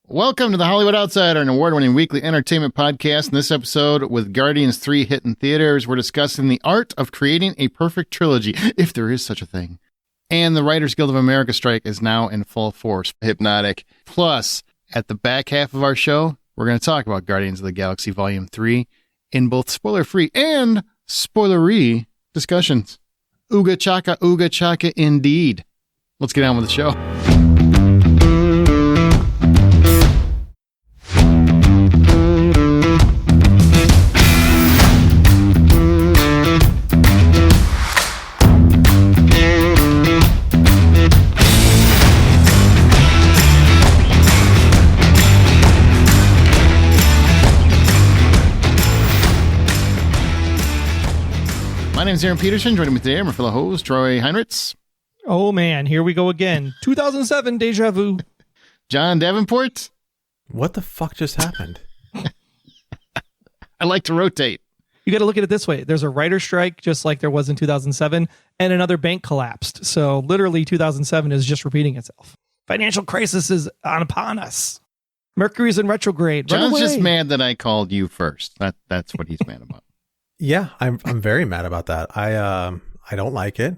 Welcome to the Hollywood Outsider, an award-winning weekly entertainment podcast. In this episode, with Guardians 3 hitting theaters, we're discussing the art of creating a perfect trilogy, if there is such a thing. And the Writers Guild of America strike is now in full force. Hypnotic. Plus, at the back half of our show, we're going to talk about Guardians of the Galaxy Volume 3 in both spoiler-free and spoilery discussions. Ooga chaka indeed. Let's get on with the show. My name is Aaron Peterson. Joining me today are my fellow host, Troy Heinrichs. Oh, man. Here we go again. 2007 deja vu. John Davenport. What the fuck just happened? I like to rotate. You got to look at it this way. There's a writer's strike, just like there was in 2007, and another bank collapsed. So literally 2007 is just repeating itself. Financial crisis is upon us. Mercury's in retrograde. John's just mad that I called you first. That's what he's mad about. Yeah, I'm very mad about that. I don't like it.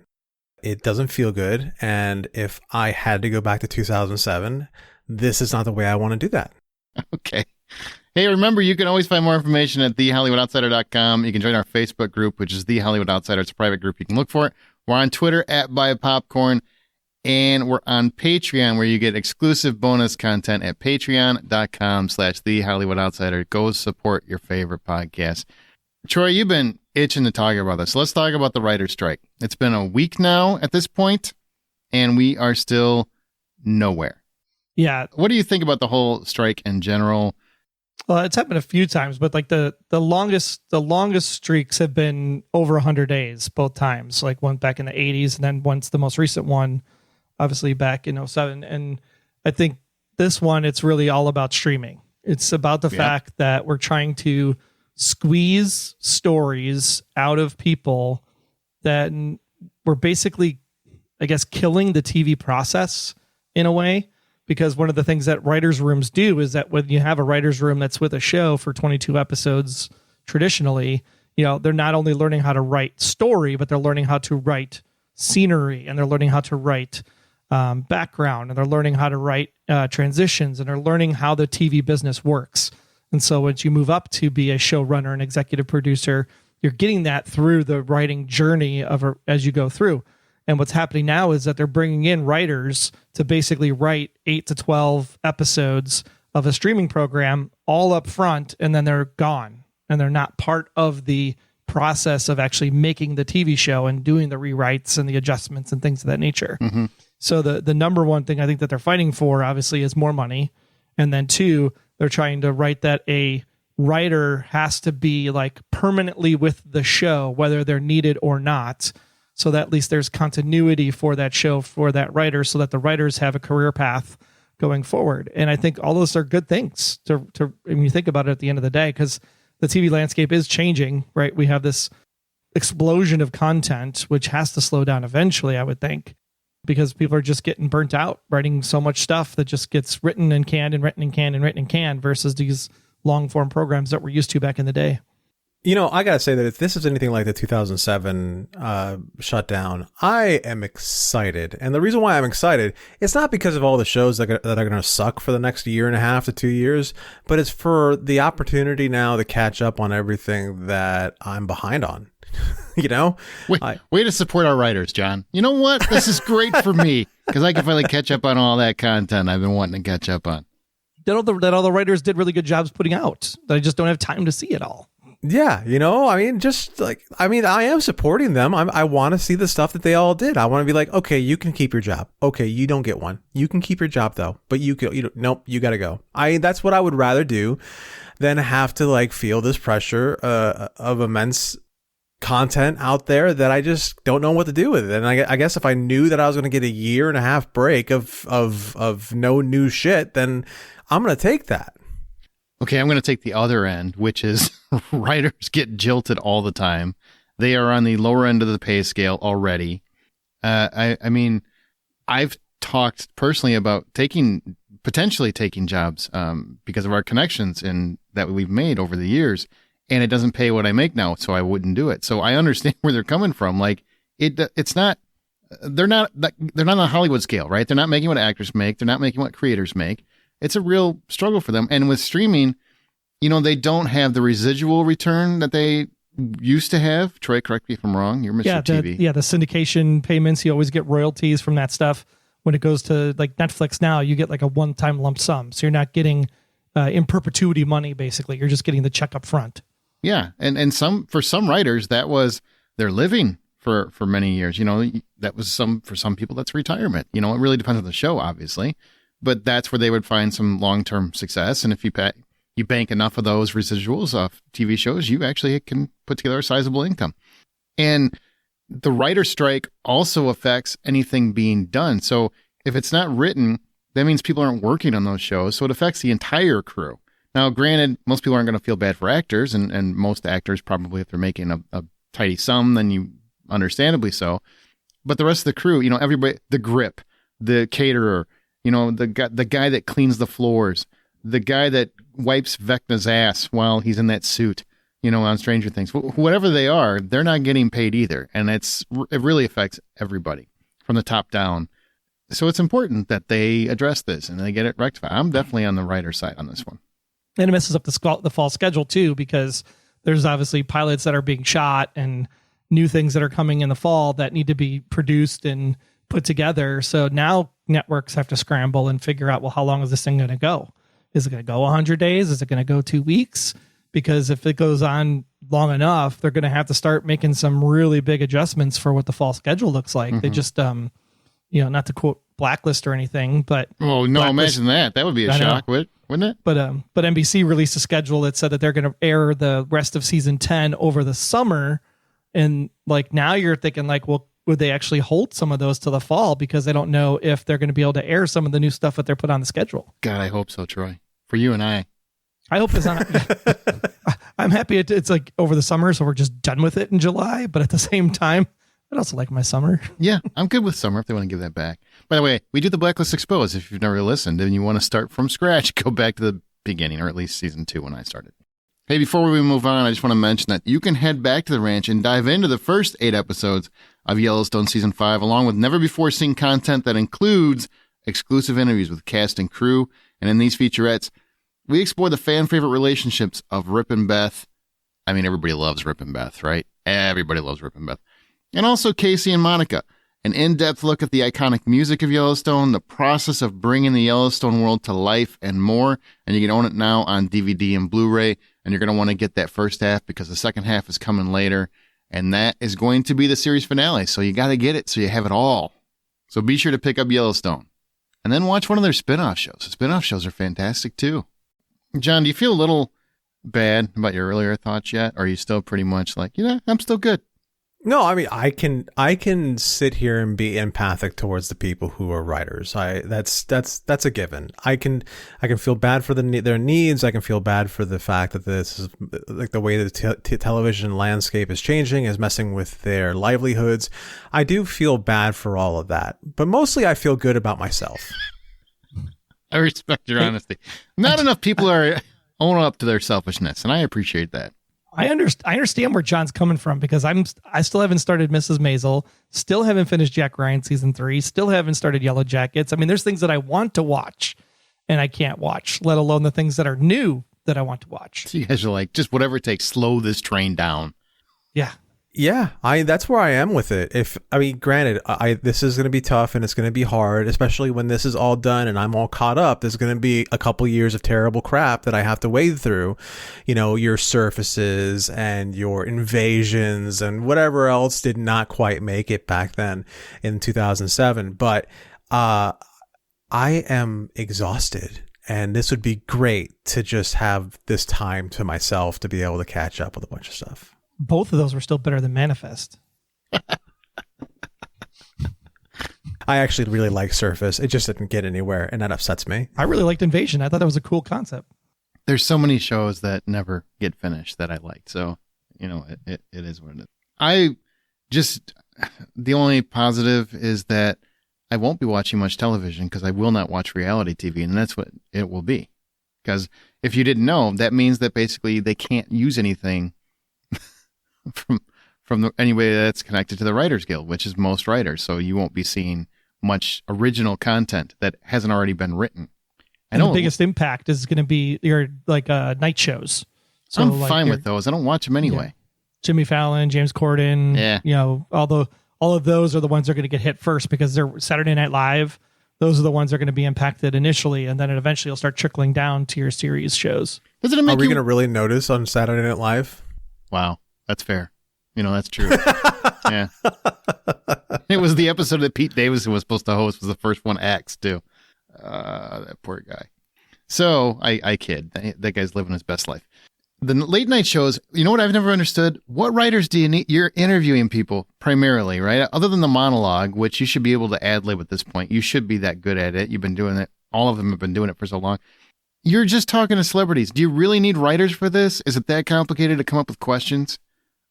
It doesn't feel good. And if I had to go back to 2007, this is not the way I want to do that. Okay. Hey, remember, you can always find more information at thehollywoodoutsiders.com. You can join our Facebook group, which is The Hollywood Outsider. It's a private group. You can look for it. We're on Twitter at BuyPopcorn. And we're on Patreon, where you get exclusive bonus content at patreon.com/thehollywoodoutsiders. Go support your favorite podcast. Troy, you've been itching to talk about this. Let's talk about the writer's strike. It's been a week now at this point, and we are still nowhere. Yeah. What do you think about the whole strike in general? Well, it's happened a few times, but like the longest streaks have been over 100 days, both times. Like one back in the 80s, and then once the most recent one, obviously back in 07. And I think this one, it's really all about streaming. It's about the fact that we're trying to squeeze stories out of people that we're basically, I guess, killing the TV process in a way, because one of the things that writers' rooms do is that when you have a writer's room that's with a show for 22 episodes, traditionally, they're not only learning how to write story, but they're learning how to write scenery, and they're learning how to write background, and they're learning how to write transitions, and they're learning how the TV business works. And so once you move up to be a showrunner and executive producer, you're getting that through the writing journey as you go through. And what's happening now is that they're bringing in writers to basically write 8 to 12 episodes of a streaming program all up front, and then they're gone. And they're not part of the process of actually making the TV show and doing the rewrites and the adjustments and things of that nature. Mm-hmm. So the number one thing I think that they're fighting for, obviously, is more money. And then two, they're trying to write that a writer has to be like permanently with the show, whether they're needed or not. So that at least there's continuity for that show, for that writer, so that the writers have a career path going forward. And I think all those are good things when you think about it at the end of the day, because the TV landscape is changing, right? We have this explosion of content, which has to slow down eventually, I would think, because people are just getting burnt out writing so much stuff that just gets written and canned and written and canned and written and canned versus these long form programs that we're used to back in the day. I got to say that if this is anything like the 2007 shutdown, I am excited. And the reason why I'm excited, it's not because of all the shows that are going to suck for the next year and a half to 2 years, but it's for the opportunity now to catch up on everything that I'm behind on. Way to support our writers, John. You know what? This is great for me, because I can finally catch up on all that content I've been wanting to catch up on. That all the writers did really good jobs putting out. I just don't have time to see it all. Yeah, I am supporting them. I want to see the stuff that they all did. I want to be like, okay, you can keep your job. Okay, you don't get one. You can keep your job though, but nope, you got to go. That's what I would rather do than have to feel this pressure of immense content out there that I just don't know what to do with it. And I guess if I knew that I was going to get a year and a half break of no new shit, then I'm going to take that. Okay, I'm going to take the other end, which is writers get jilted all the time. They are on the lower end of the pay scale already. I mean, I've talked personally about taking potentially taking jobs because of our connections and that we've made over the years, and it doesn't pay what I make now, so I wouldn't do it. So I understand where they're coming from. Like it's not, they're not on a Hollywood scale, right? They're not making what actors make. They're not making what creators make. It's a real struggle for them. And with streaming, they don't have the residual return that they used to have. Troy, correct me if I'm wrong. You're Mr. TV. The syndication payments, you always get royalties from that stuff. When it goes to like Netflix now, you get like a one-time lump sum. So you're not getting in perpetuity money, basically. You're just getting the check up front. Yeah. And for some writers, that was their living for many years. That was for some people, that's retirement. It really depends on the show, obviously. But that's where they would find some long-term success. And if you bank enough of those residuals off TV shows, you actually can put together a sizable income. And the writer strike also affects anything being done. So if it's not written, that means people aren't working on those shows. So it affects the entire crew. Now, granted, most people aren't going to feel bad for actors, and most actors probably, if they're making a tidy sum, then you understandably so. But the rest of the crew, everybody, the grip, the caterer, the guy that cleans the floors, the guy that wipes Vecna's ass while he's in that suit, on Stranger Things, whatever they are, they're not getting paid either. And it really affects everybody from the top down. So it's important that they address this and they get it rectified. I'm definitely on the writer's side on this one. And it messes up the fall schedule too, because there's obviously pilots that are being shot and new things that are coming in the fall that need to be produced and put together. So now networks have to scramble and figure out, well, how long is this thing going to go? Is it going to go 100 days? Is it going to go 2 weeks? Because if it goes on long enough, they're going to have to start making some really big adjustments for what the fall schedule looks like. Mm-hmm. They just, not to quote Blacklist or anything, but oh no, imagine that. That would be a shock, wouldn't it? But NBC released a schedule that said that they're going to air the rest of season 10 over the summer, and like now you're thinking like, well, would they actually hold some of those to the fall because they don't know if they're going to be able to air some of the new stuff that they're put on the schedule? God, I hope so, Troy. For you and I hope it's not. I'm happy it's like over the summer, so we're just done with it in July. But at the same time, I'd also like my summer. Yeah, I'm good with summer if they want to give that back. By the way, we do the Blacklist Exposed. If you've never listened and you want to start from scratch, go back to the beginning, or at least season 2 when I started. Hey, before we move on, I just want to mention that you can head back to the ranch and dive into the first 8 episodes of Yellowstone Season 5, along with never-before-seen content that includes exclusive interviews with cast and crew. And in these featurettes, we explore the fan-favorite relationships of Rip and Beth. I mean, everybody loves Rip and Beth, right? Everybody loves Rip and Beth. And also Casey and Monica. An in-depth look at the iconic music of Yellowstone, the process of bringing the Yellowstone world to life, and more. And you can own it now on DVD and Blu-ray. And you're going to want to get that first half because the second half is coming later. And that is going to be the series finale. So you got to get it so you have it all. So be sure to pick up Yellowstone. And then watch one of their spin-off shows. The spin-off shows are fantastic too. John, do you feel a little bad about your earlier thoughts yet? Or are you still pretty much like, I'm still good? No, I mean, I can sit here and be empathic towards the people who are writers. That's a given. I can feel bad for their needs. I can feel bad for the fact that this is like the way the television landscape is changing, is messing with their livelihoods. I do feel bad for all of that, but mostly I feel good about myself. I respect your honesty. Not enough people are own up to their selfishness, and I appreciate that. I understand where John's coming from, because I still haven't started Mrs. Maisel, still haven't finished Jack Ryan season 3, still haven't started Yellow Jackets. I mean, there's things that I want to watch and I can't watch, let alone the things that are new that I want to watch. So you guys are like, just whatever it takes, slow this train down. Yeah. Yeah, that's where I am with it. Granted, this is going to be tough and it's going to be hard, especially when this is all done and I'm all caught up. There's going to be a couple years of terrible crap that I have to wade through. Your surfaces and your invasions and whatever else did not quite make it back then in 2007. But I am exhausted. And this would be great to just have this time to myself to be able to catch up with a bunch of stuff. Both of those were still better than Manifest. I actually really like Surface. It just didn't get anywhere, and that upsets me. I really liked Invasion. I thought that was a cool concept. There's so many shows that never get finished that I liked. So, it is what it is. The only positive is that I won't be watching much television because I will not watch reality TV, and that's what it will be. Because if you didn't know, that means that basically they can't use anything from anybody that's connected to the Writers Guild, which is most writers. So you won't be seeing much original content that hasn't already been written. And the biggest impact is going to be your night shows. So I'm fine with those. I don't watch them anyway. Yeah. Jimmy Fallon, James Corden, all of those are the ones that are going to get hit first because they're Saturday Night Live. Those are the ones that are going to be impacted initially, and then it eventually will start trickling down to your series shows. Are we going to really notice on Saturday Night Live? Wow, that's fair. That's true. Yeah. It was the episode that Pete Davidson was supposed to host was the first one axed too. That poor guy. So I kid. That guy's living his best life. The late night shows, you know what I've never understood? What writers do you need? You're interviewing people primarily, right? Other than the monologue, which you should be able to ad-lib at this point. You should be that good at it. You've been doing it. All of them have been doing it for so long. You're just talking to celebrities. Do you really need writers for this? Is it that complicated to come up with questions?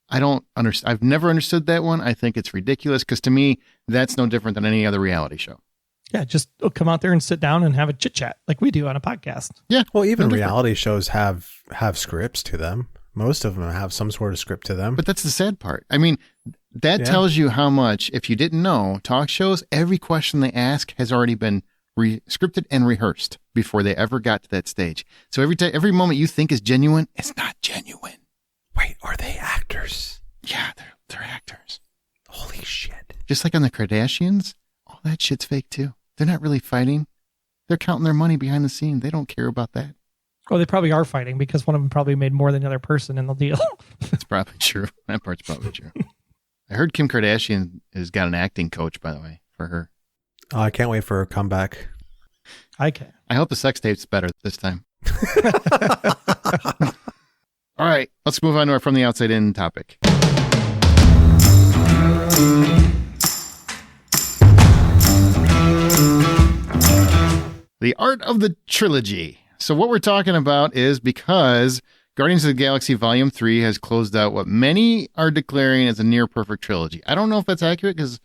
I don't understand. I've never understood that one. I think it's ridiculous because to me, that's no different than any other reality show. Yeah, just come out there and sit down and have a chit chat like we do on a podcast. Yeah. Well, even reality shows have scripts to them. Most of them have some sort of script to them. But that's the sad part. I mean, that tells you how much, if you didn't know, talk shows, every question they ask has already been scripted and rehearsed before they ever got to that stage. So every moment you think is genuine, it's not genuine. Wait, are they actors? Yeah, they're actors. Holy shit. Just like on the Kardashians, all that shit's fake too. They're not really fighting. They're counting their money behind the scene. They don't care about that. Oh, they probably are fighting because one of them probably made more than the other person in the deal. That's probably true. That part's probably true. I heard Kim Kardashian has got an acting coach, by the way, for her. Oh, I can't wait for her comeback. I can. I hope the sex tape's better this time. All right, let's move on to our From the Outside In topic. The art of the trilogy. So what we're talking about is because Guardians of the Galaxy Volume 3 has closed out what many are declaring as a near perfect trilogy. I don't know if that's accurate because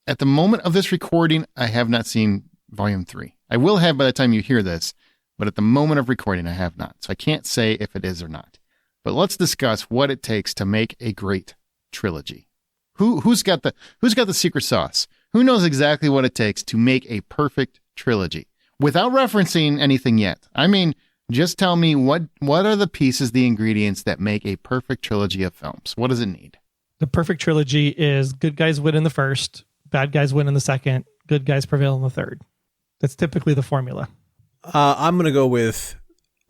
at the moment of this recording, I have not seen Volume 3. I will have by the time you hear this, but at the moment of recording, I have not. So I can't say if it is or not. But let's discuss what it takes to make a great trilogy. Who's got the secret sauce? Who knows exactly what it takes to make a perfect trilogy? Without referencing anything yet. I mean, just tell me what are the pieces, the ingredients that make a perfect trilogy of films? What does it need? The perfect trilogy is good guys win in the first, bad guys win in the second, good guys prevail in the third. That's typically the formula. I'm going to go with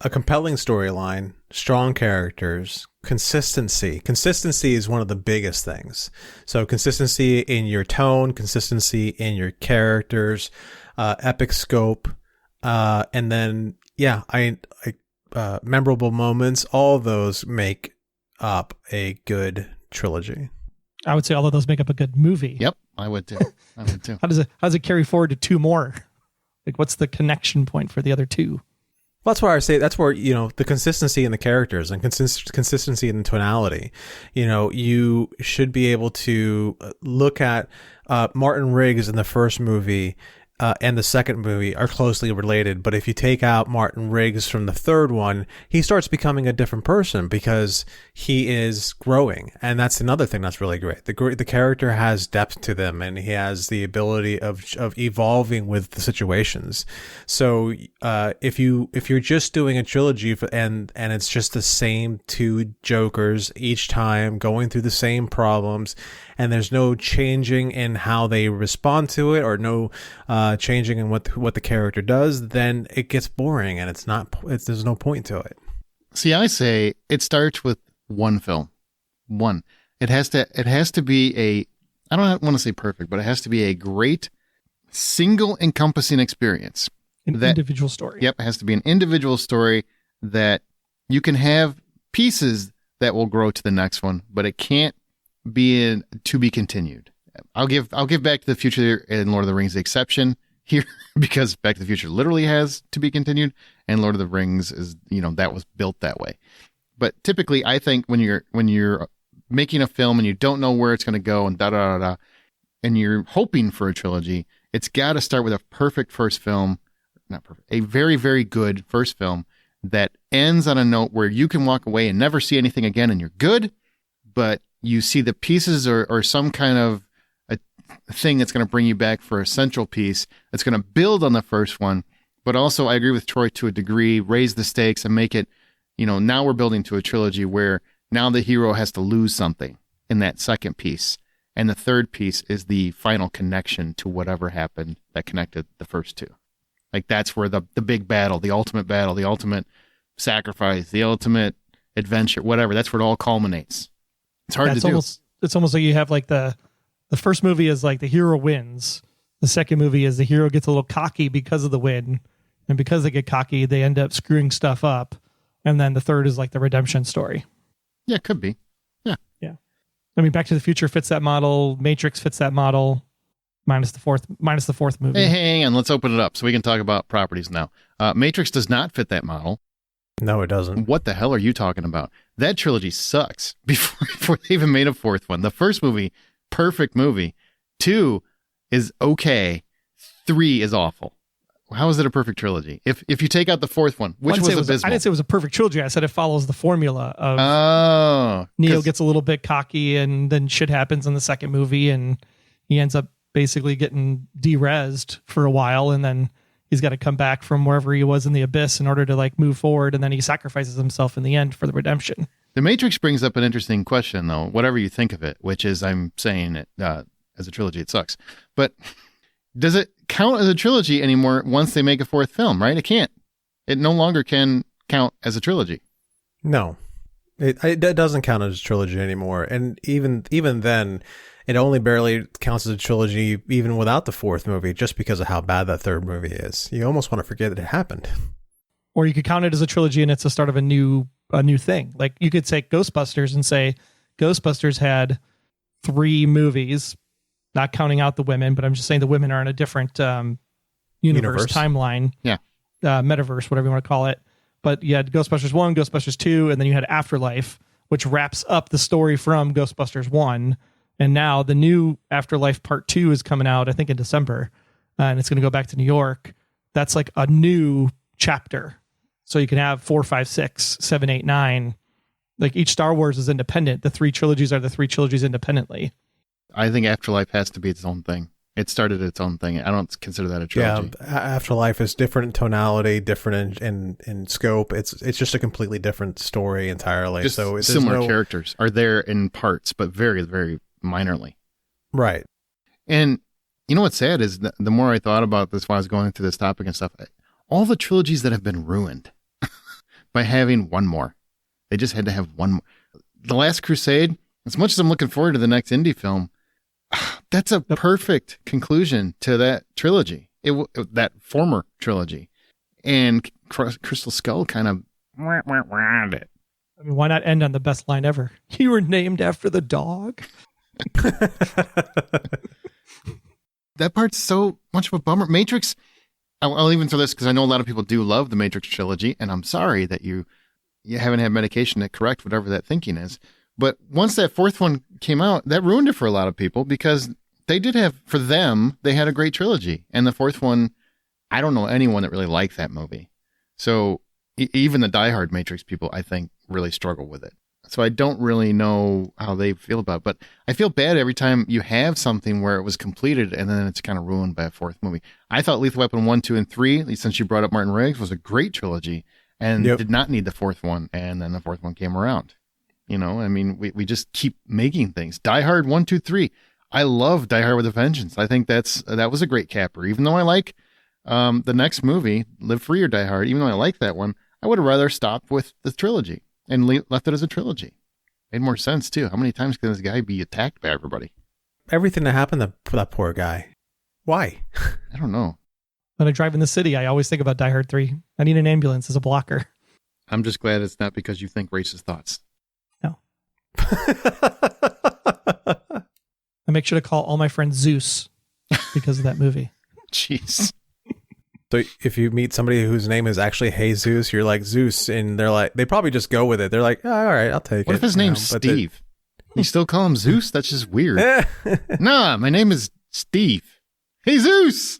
a compelling storyline, strong characters, consistency. Consistency is one of the biggest things. So consistency in your tone, consistency in your characters, epic scope, and then memorable moments. All those make up a good trilogy. I would say all of those make up a good movie. Yep, I would too. How does it carry forward to two more? Like, what's the connection point for the other two? Well, that's why I say that's where, the consistency in the characters and consistency in the tonality. You should be able to look at Martin Riggs in the first movie and the second movie are closely related. But if you take out Martin Riggs from the third one, he starts becoming a different person because he is growing. And that's another thing that's really great. The character has depth to them and he has the ability of evolving with the situations. So if you're just doing a trilogy and it's just the same two Jokers each time going through the same problems, and there's no changing in how they respond to it or no changing in what the character does, then it gets boring and there's no point to it. See, I say it starts with one film. One. It has to be I don't want to say perfect, but it has to be a great single encompassing experience. Individual story. Yep. It has to be an individual story that you can have pieces that will grow to the next one, but it can't be to be continued. I'll give Back to the Future and Lord of the Rings the exception here because Back to the Future literally has to be continued and Lord of the Rings is, that was built that way. But typically I think when you're making a film and you don't know where it's going to go and and you're hoping for a trilogy, It's got to start with a perfect first film, not perfect, a very, very good first film that ends on a note where you can walk away and never see anything again and you're good, but you see the pieces or some kind of a thing that's going to bring you back for a central piece that's going to build on the first one. But also, I agree with Troy to a degree, raise the stakes and make it, now we're building to a trilogy where now the hero has to lose something in that second piece. And the third piece is the final connection to whatever happened that connected the first two. Like that's where the big battle, the ultimate sacrifice, the ultimate adventure, whatever, that's where it all culminates. It's hard to do. It's almost like you have like the first movie is like the hero wins. The second movie is the hero gets a little cocky because of the win. And because they get cocky, they end up screwing stuff up. And then the third is like the redemption story. Yeah, it could be. Yeah. Yeah. I mean, Back to the Future fits that model. Matrix fits that model. Minus the fourth movie. Hey, hang on. Let's open it up so we can talk about properties now. Matrix does not fit that model. No, it doesn't. What the hell are you talking about? That trilogy sucks before they even made a fourth one. The first movie, perfect movie. 2 is okay. 3 is awful. How is it a perfect trilogy? If you take out the fourth one, which was abysmal? I didn't say it was a perfect trilogy. I said it follows the formula of Neo gets a little bit cocky and then shit happens in the second movie and he ends up basically getting de-rezzed for a while and then he's got to come back from wherever he was in the abyss in order to like move forward and then he sacrifices himself in the end for the redemption. The Matrix brings up an interesting question though, whatever you think of it, which is I'm saying it as a trilogy, it sucks. But does it count as a trilogy anymore once they make a fourth film, right? It can't. It no longer can count as a trilogy. No, it doesn't count as a trilogy anymore. And even then, it only barely counts as a trilogy even without the fourth movie, just because of how bad that third movie is. You almost want to forget that it happened. Or you could count it as a trilogy and it's the start of a new thing. Like you could take Ghostbusters and say Ghostbusters had 3 movies, not counting out the women, but I'm just saying the women are in a different universe timeline. Yeah. Metaverse, whatever you want to call it. But you had Ghostbusters 1, Ghostbusters 2, and then you had Afterlife, which wraps up the story from Ghostbusters 1. And now the new Afterlife Part 2 is coming out, I think, in December. And it's going to go back to New York. That's like a new chapter. So you can have 4, 5, 6, 7, 8, 9. Like each Star Wars is independent. The 3 trilogies are the 3 trilogies independently. I think Afterlife has to be its own thing. It started its own thing. I don't consider that a trilogy. Yeah, Afterlife is different in tonality, different in scope. It's just a completely different story entirely. Just so similar characters are there in parts, but very, very minorly. Right. And you know what's sad is the more I thought about this while I was going through this topic and stuff, all the trilogies that have been ruined by having one more. They just had to have one more. The Last Crusade, as much as I'm looking forward to the next indie film, that's a perfect conclusion to that trilogy, that former trilogy. And Crystal Skull kind of it. I mean, why not end on the best line ever? You were named after the dog. That part's so much of a bummer. Matrix, I'll even throw this because I know a lot of people do love the Matrix trilogy, and I'm sorry that you haven't had medication to correct whatever that thinking is. But once that fourth one came out, that ruined it for a lot of people because they did have, for them, they had a great trilogy. And the fourth one, I don't know anyone that really liked that movie. So even the diehard Matrix people, I think, really struggle with it. So I don't really know how they feel about it. But I feel bad every time you have something where it was completed and then it's kind of ruined by a fourth movie. I thought Lethal Weapon 1, 2, and 3, at least since you brought up Martin Riggs, was a great trilogy and did not need the fourth one. And then the fourth one came around. You know, I mean, we just keep making things. Die Hard 1, 2, 3. I love Die Hard with a Vengeance. I think that was a great capper. Even though I like the next movie, Live Free or Die Hard, even though I like that one, I would have rather stopped with the trilogy and left it as a trilogy. Made more sense, too. How many times can this guy be attacked by everybody? Everything that happened to that poor guy. Why? I don't know. When I drive in the city, I always think about Die Hard 3. I need an ambulance as a blocker. I'm just glad it's not because you think racist thoughts. No. I make sure to call all my friends Zeus because of that movie. Jeez. So if you meet somebody whose name is actually Jesus, you're like Zeus, and they're like, they probably just go with it. They're like, oh, all right, I'll take it. What if his name's Steve? You still call him Zeus? That's just weird. Nah, my name is Steve. Jesus.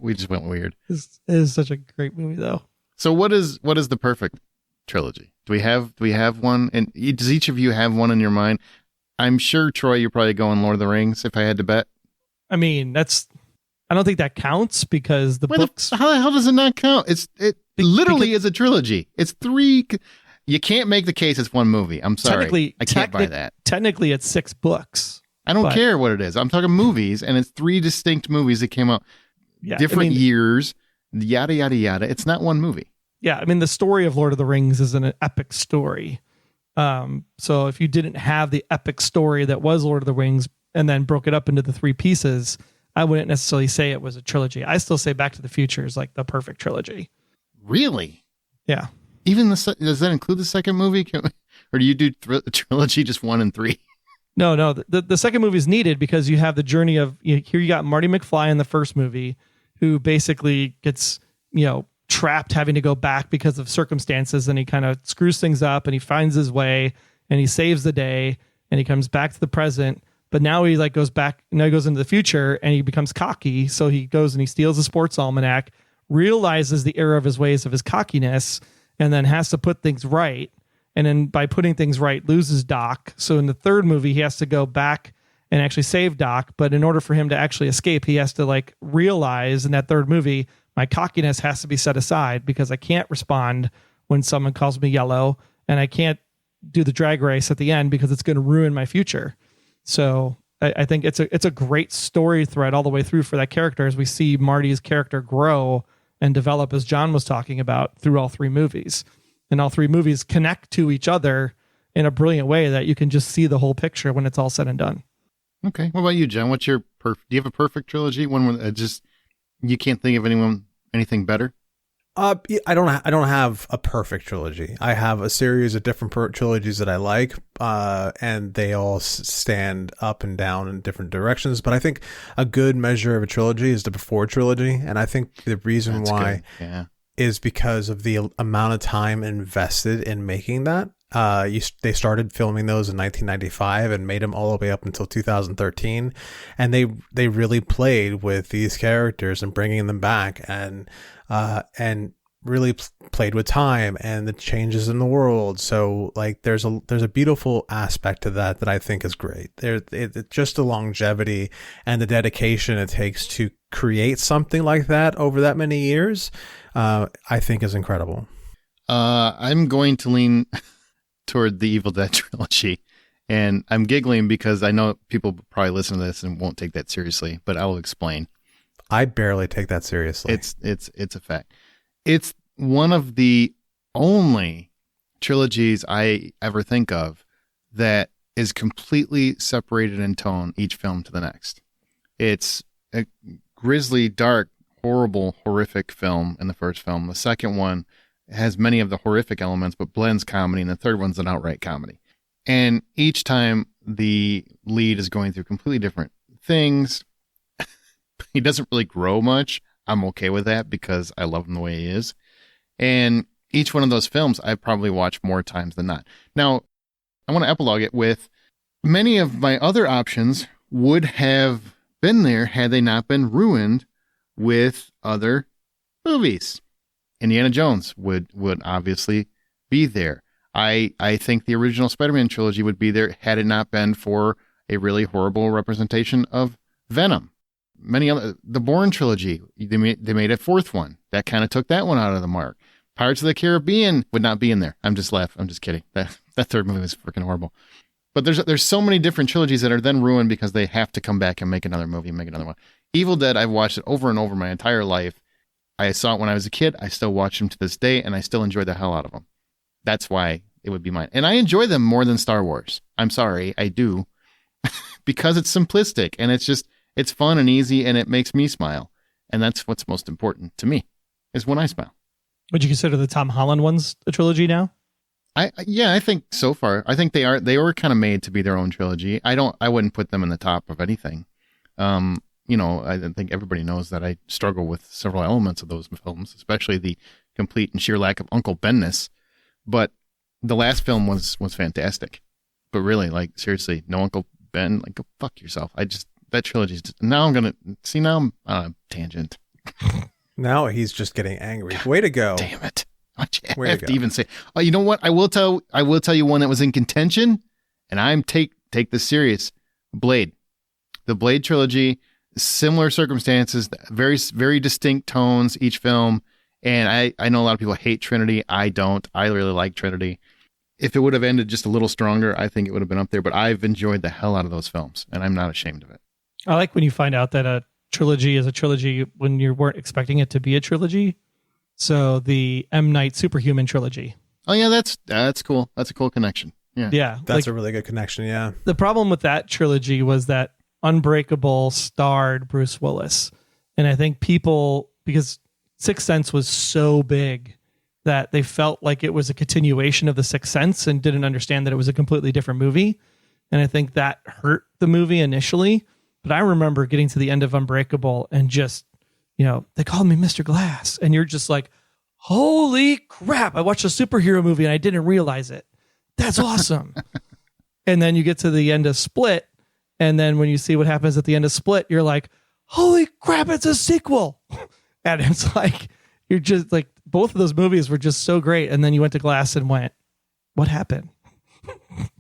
We just went weird. It is such a great movie, though. So what is the perfect trilogy? Do we have one? And does each of you have one in your mind? I'm sure, Troy, you're probably going Lord of the Rings, if I had to bet. I mean, I don't think that counts because the books. How the hell does it not count? It literally is a trilogy. It's three. You can't make the case it's one movie. I'm sorry. I can't buy that. Technically, it's 6 books. I don't care what it is. I'm talking movies, and it's 3 distinct movies that came out different years, yada, yada, yada. It's not one movie. Yeah, I mean, the story of Lord of the Rings is an epic story. So if you didn't have the epic story that was Lord of the Rings and then broke it up into the 3 pieces, I wouldn't necessarily say it was a trilogy. I still say Back to the Future is like the perfect trilogy. Really? Yeah. Even does that include the second movie? Or do you do trilogy just 1 and 3? No. The second movie is needed because you have the journey of here. You got Marty McFly in the first movie, who basically gets trapped having to go back because of circumstances, and he kind of screws things up, and he finds his way, and he saves the day, and he comes back to the present. But now he goes back. Now he goes into the future, and he becomes cocky. So he goes and he steals a sports almanac, realizes the error of his ways of his cockiness, and then has to put things right. And then by putting things right, loses Doc. So in the third movie, he has to go back and actually save Doc. But in order for him to actually escape, he has to realize in that third movie, my cockiness has to be set aside because I can't respond when someone calls me yellow, and I can't do the drag race at the end because it's going to ruin my future. So I think it's a great story thread all the way through for that character as we see Marty's character grow and develop, as John was talking about, through all 3 movies. And all 3 movies connect to each other in a brilliant way that you can just see the whole picture when it's all said and done. Okay. What about you, John? What's your do you have a perfect trilogy? One where you can't think of anything better? I don't have a perfect trilogy. I have a series of different trilogies that I like, and they all stand up and down in different directions. But I think a good measure of a trilogy is the Before trilogy, and I think the reason why is because of the amount of time invested in making that. They started filming those in 1995 and made them all the way up until 2013, and they really played with these characters and bringing them back and really played with time and the changes in the world. So there's a beautiful aspect to that I think is great. Just the longevity and the dedication it takes to create something like that over that many years, I think is incredible. I'm going to lean toward the Evil Dead trilogy, and I'm giggling because I know people probably listen to this and won't take that seriously, but I'll explain. I barely take that seriously. It's a fact. It's one of the only trilogies I ever think of that is completely separated in tone, each film to the next. It's a grisly, dark, horrible, horrific film in the first film. The second one has many of the horrific elements, but blends comedy, and the third one's an outright comedy. And each time the lead is going through completely different things. He doesn't really grow much. I'm okay with that because I love him the way he is. And each one of those films I've probably watched more times than not. Now, I want to epilogue it with many of my other options would have been there had they not been ruined with other movies. Indiana Jones would obviously be there. I think the original Spider-Man trilogy would be there had it not been for a really horrible representation of Venom. Many other, the Bourne trilogy, they made a 4th one that kind of took that one out of the mark. Pirates of the Caribbean would not be in there. I'm just kidding. That 3rd movie was freaking horrible. But there's so many different trilogies that are then ruined because they have to come back and make another movie and make another one. Evil Dead, I've watched it over and over my entire life. I saw it when I was a kid. I still watch them to this day, and I still enjoy the hell out of them. That's why it would be mine. And I enjoy them more than Star Wars. I'm sorry, I do. Because it's simplistic, and it's fun and easy, and it makes me smile. And that's what's most important to me, is when I smile. Would you consider the Tom Holland ones a trilogy now? I think so far. I think they were kind of made to be their own trilogy. I wouldn't put them in the top of anything. I think everybody knows that I struggle with several elements of those films, especially the complete and sheer lack of Uncle Ben-ness. But the last film was fantastic. But really, seriously, no Uncle Ben. Like, go fuck yourself. That trilogy's now I'm on a tangent. Now he's just getting angry. Way to go. Damn it. I have to even say, oh, you know what? I will tell you one that was in contention, and I'm take this serious. Blade. The Blade trilogy, similar circumstances, very, very distinct tones, each film. And I know a lot of people hate Trinity. I don't. I really like Trinity. If it would have ended just a little stronger, I think it would have been up there. But I've enjoyed the hell out of those films, and I'm not ashamed of it. I like when you find out that a trilogy is a trilogy when you weren't expecting it to be a trilogy. So the M. Night Superhuman trilogy. Oh yeah, that's cool. That's a cool connection. Yeah, that's a really good connection. Yeah. The problem with that trilogy was that Unbreakable starred Bruce Willis, and I think people, because Sixth Sense was so big that they felt like it was a continuation of the Sixth Sense and didn't understand that it was a completely different movie, and I think that hurt the movie initially. But I remember getting to the end of Unbreakable and just, they called me Mr. Glass. And you're just like, holy crap. I watched a superhero movie and I didn't realize it. That's awesome. And then you get to the end of Split. And then when you see what happens at the end of Split, you're like, holy crap, it's a sequel. And it's like, you're just like, both of those movies were just so great. And then you went to Glass and went, what happened?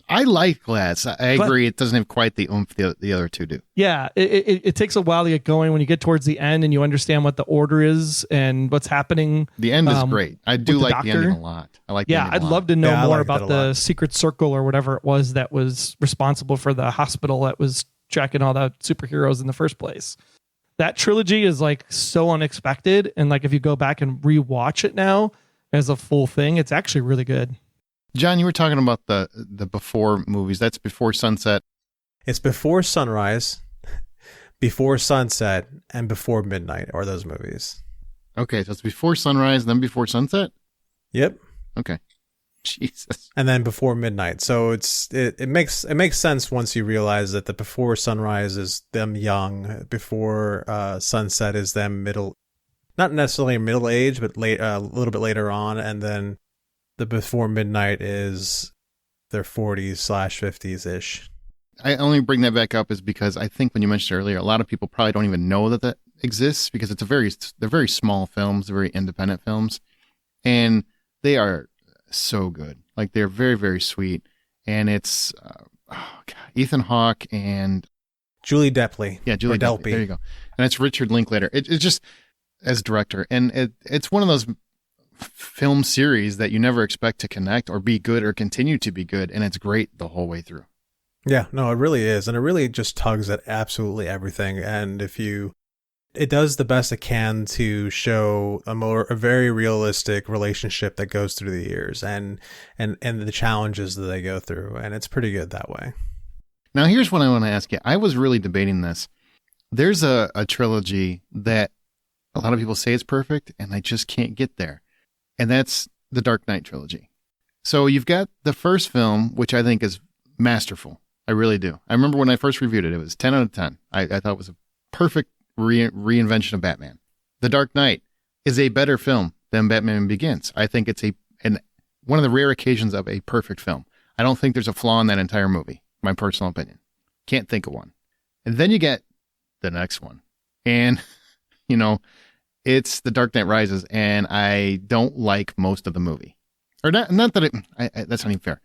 I like Glass. I agree. It doesn't have quite the oomph the other two do. Yeah, it takes a while to get going. When you get towards the end and you understand what the order is and what's happening. The end is great. I do like the ending a lot. I like. Yeah, I'd love to know more about the secret circle or whatever it was that was responsible for the hospital that was tracking all the superheroes in the first place. That trilogy is like so unexpected, and like if you go back and rewatch it now as a full thing, it's actually really good. John, you were talking about the before movies. That's Before Sunset. It's Before Sunrise, Before Sunset, and Before Midnight are those movies. Okay, so it's Before Sunrise, then Before Sunset? Yep. Okay. Jesus. And then Before Midnight. So it makes sense once you realize that the Before Sunrise is them young, Before Sunset is them not necessarily middle age, but a little bit later on, and then the Before Midnight is their 40s/50s ish. I only bring that back up is because I think when you mentioned earlier, a lot of people probably don't even know that exists because they're very small films, they're very independent films, and they are so good. Like they're very, very sweet, and it's Ethan Hawke and Julie Delpy. Yeah, Julie Delpy. There you go. And it's Richard Linklater. It's just as director, and it's one of those film series that you never expect to connect or be good or continue to be good, and it's great the whole way through. Yeah, no, it really is, and it really just tugs at absolutely everything. And it does the best it can to show a very realistic relationship that goes through the years and the challenges that they go through, and it's pretty good that way. Now, here's what I want to ask you. I was really debating this. There's a trilogy that a lot of people say is perfect, and I just can't get there. And that's the Dark Knight trilogy. So you've got the first film, which I think is masterful. I really do. I remember when I first reviewed it, it was 10 out of 10. I thought it was a perfect reinvention of Batman. The Dark Knight is a better film than Batman Begins. I think it's one of the rare occasions of a perfect film. I don't think there's a flaw in that entire movie, my personal opinion. Can't think of one. And then you get the next one. And, it's The Dark Knight Rises, and I don't like most of the movie. Or not that that's not even fair.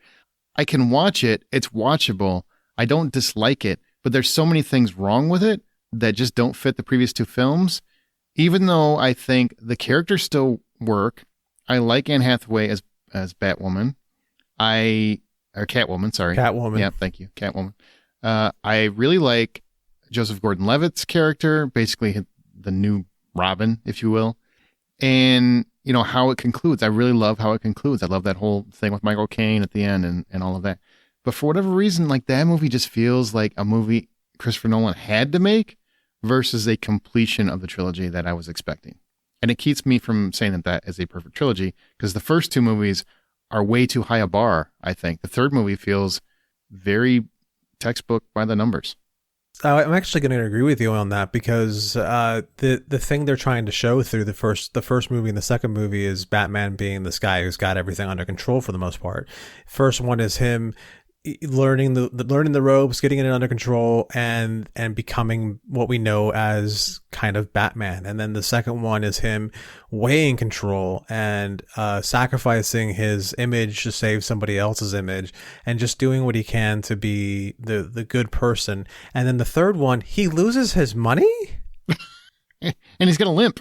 I can watch it. It's watchable. I don't dislike it, but there's so many things wrong with it that just don't fit the previous two films. Even though I think the characters still work. I like Anne Hathaway as Batwoman. Or Catwoman, sorry. Catwoman. Yeah, thank you. Catwoman. I really like Joseph Gordon-Levitt's character, basically the new Robin, if you will. And, how it concludes. I really love how it concludes. I love that whole thing with Michael Caine at the end and all of that. But for whatever reason, like that movie just feels like a movie Christopher Nolan had to make versus a completion of the trilogy that I was expecting. And it keeps me from saying that is a perfect trilogy because the first two movies are way too high a bar, I think. The third movie feels very textbook by the numbers. I'm actually going to agree with you on that because the thing they're trying to show through the first movie and the second movie is Batman being this guy who's got everything under control for the most part. First one is him learning the ropes, getting it under control, and becoming what we know as kind of Batman. And then the second one is him way in control and sacrificing his image to save somebody else's image, and just doing what he can to be the good person. And then the third one, he loses his money, and he's gonna limp.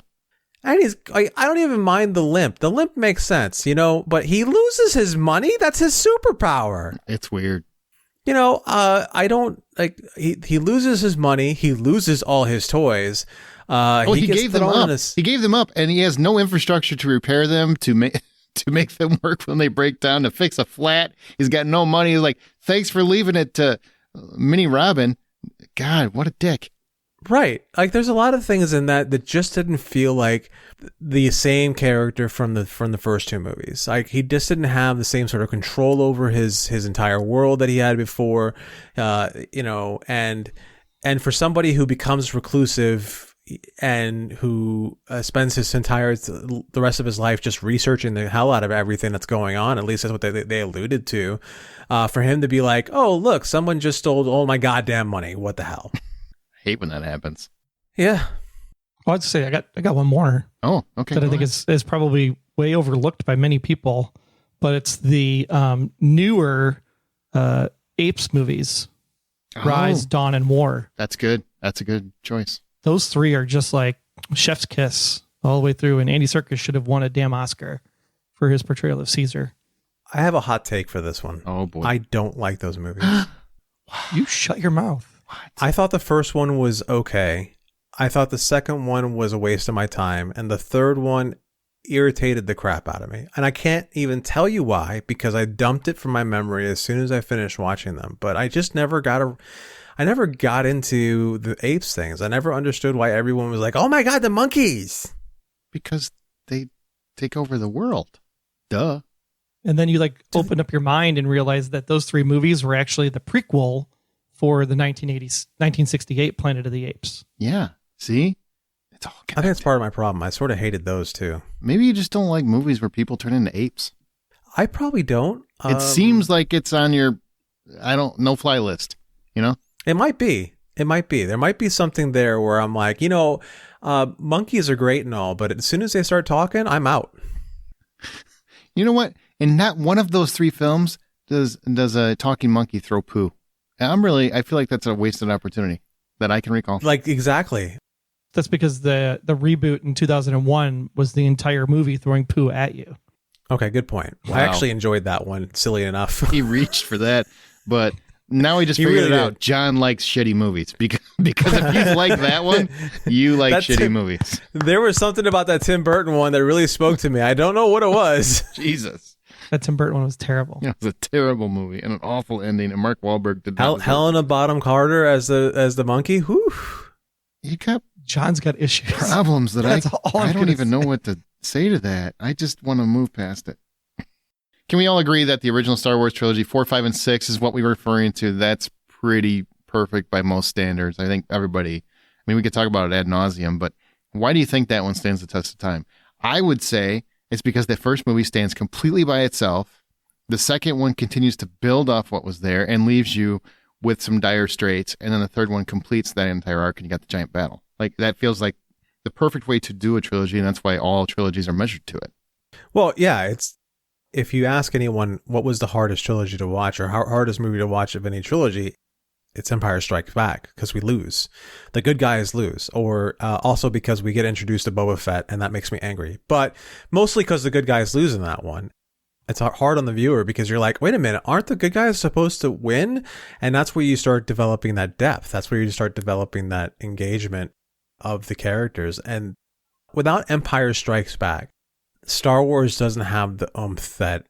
And I don't even mind the limp. The limp makes sense, but he loses his money. That's his superpower. It's weird. I don't like, he loses his money. He loses all his toys. He gave them up. He gave them up, and he has no infrastructure to repair them, to make them work when they break down, to fix a flat. He's got no money. He's like, thanks for leaving it to Mini Robin. God, what a dick. Right. Like, there's a lot of things in that just didn't feel like the same character from the first two movies. Like, he just didn't have the same sort of control over his entire world that he had before, and for somebody who becomes reclusive and who spends the rest of his life just researching the hell out of everything that's going on, at least that's what they alluded to, for him to be like, oh, look, someone just stole all my goddamn money. What the hell? Hate when that happens. Yeah. Well, I'd say I got one more. Oh, okay. That I think is probably way overlooked by many people, but it's the newer Apes movies, Rise, Dawn, and War. That's good. That's a good choice. Those three are just like chef's kiss all the way through, and Andy Serkis should have won a damn Oscar for his portrayal of Caesar. I have a hot take for this one. Oh boy, I don't like those movies. You shut your mouth. What? I thought the first one was okay. I thought the second one was a waste of my time, and the third one irritated the crap out of me. And I can't even tell you why, because I dumped it from my memory as soon as I finished watching them. But I just never got into the apes things. I never understood why everyone was like, "Oh my God, the monkeys!" Because they take over the world. Duh. And then you open up your mind and realize that those three movies were actually the prequel for the 1968 Planet of the Apes. Yeah. See? It's all connected. I think that's part of my problem. I sort of hated those too. Maybe you just don't like movies where people turn into apes. I probably don't. It seems like it's on your, no-fly list, It might be. There might be something there where I'm like, monkeys are great and all, but as soon as they start talking, I'm out. You know what? In not one of those three films does a talking monkey throw poo. I feel like that's a wasted opportunity that I can recall. Like, exactly. That's because the reboot in 2001 was the entire movie throwing poo at you. Okay, good point. Wow. I actually enjoyed that one, silly enough. He reached for that, but now he just figured really it out. John likes shitty movies because if you like that one, you like shitty movies. There was something about that Tim Burton one that really spoke to me. I don't know what it was. Jesus. That Tim Burton one was terrible. Yeah, it was a terrible movie and an awful ending. And Mark Wahlberg did not. Helena Bonham Carter as the monkey. Whew. You got John's got issues. problems that I don't even know what to say to that. I just want to move past it. Can we all agree that the original Star Wars trilogy 4, 5, and 6 is what we were referring to? That's pretty perfect by most standards. I think everybody. I mean, we could talk about it ad nauseum, but why do you think that one stands the test of time? I would say it's because the first movie stands completely by itself. The second one continues to build off what was there and leaves you with some dire straits. And then the third one completes that entire arc and you got the giant battle. Like, that feels like the perfect way to do a trilogy. And that's why all trilogies are measured to it. Well, yeah, if you ask anyone what was the hardest trilogy to watch or hardest movie to watch of any trilogy, it's Empire Strikes Back, because we lose. The good guys lose, or also because we get introduced to Boba Fett, and that makes me angry. But mostly because the good guys lose in that one. It's hard on the viewer because you're like, wait a minute, aren't the good guys supposed to win? And that's where you start developing that depth. That's where you start developing that engagement of the characters. And without Empire Strikes Back, Star Wars doesn't have the oomph that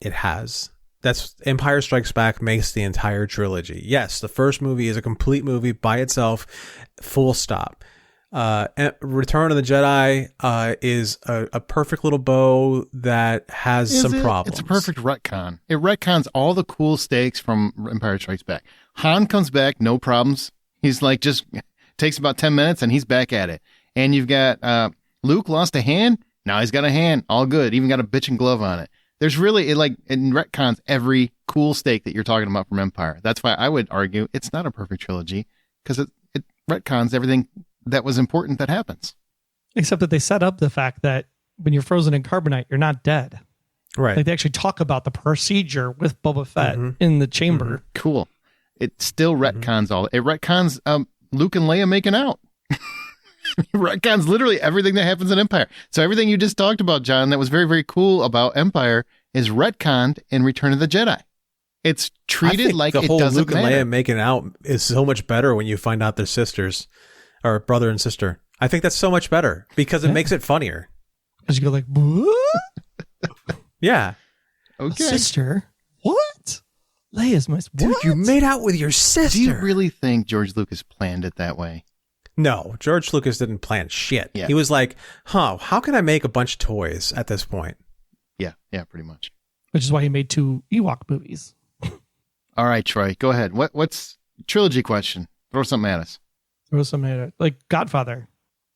it has. That's Empire Strikes Back makes the entire trilogy. Yes, the first movie is a complete movie by itself, full stop. Return of the Jedi is a perfect little bow that has some problems. It's a perfect retcon. It retcons all the cool stakes from Empire Strikes Back. Han comes back, no problems. He's like, just takes about 10 minutes and he's back at it. And you've got Luke lost a hand. Now he's got a hand. All good. Even got a bitchin' glove on it. There's really, it retcons every cool steak that you're talking about from Empire. That's why I would argue it's not a perfect trilogy, because it retcons everything that was important that happens. Except that they set up the fact that when you're frozen in carbonite, you're not dead. Right. Like they actually talk about the procedure with Boba Fett in the chamber. Cool. It still retcons all. It retcons Luke and Leia making out. Retcons literally everything that happens in Empire. So everything you just talked about, John, that was very, very cool about Empire is retconned in Return of the Jedi. It's treated like it doesn't Luke matter. and Leia making out is so much better when you find out they're sisters or brother and sister. I think that's so much better because it makes it funnier. Because you go like, what? Yeah. Okay. Sister? What? Leia's my Dude, what? you made out with your sister. Do you really think George Lucas planned it that way? No, George Lucas didn't plan shit. Yeah. He was like, how can I make a bunch of toys at this point? Yeah, pretty much. Which is why he made 2 Ewok movies. All right, Troy, go ahead. What's trilogy question? Throw something at us. There was something like Godfather.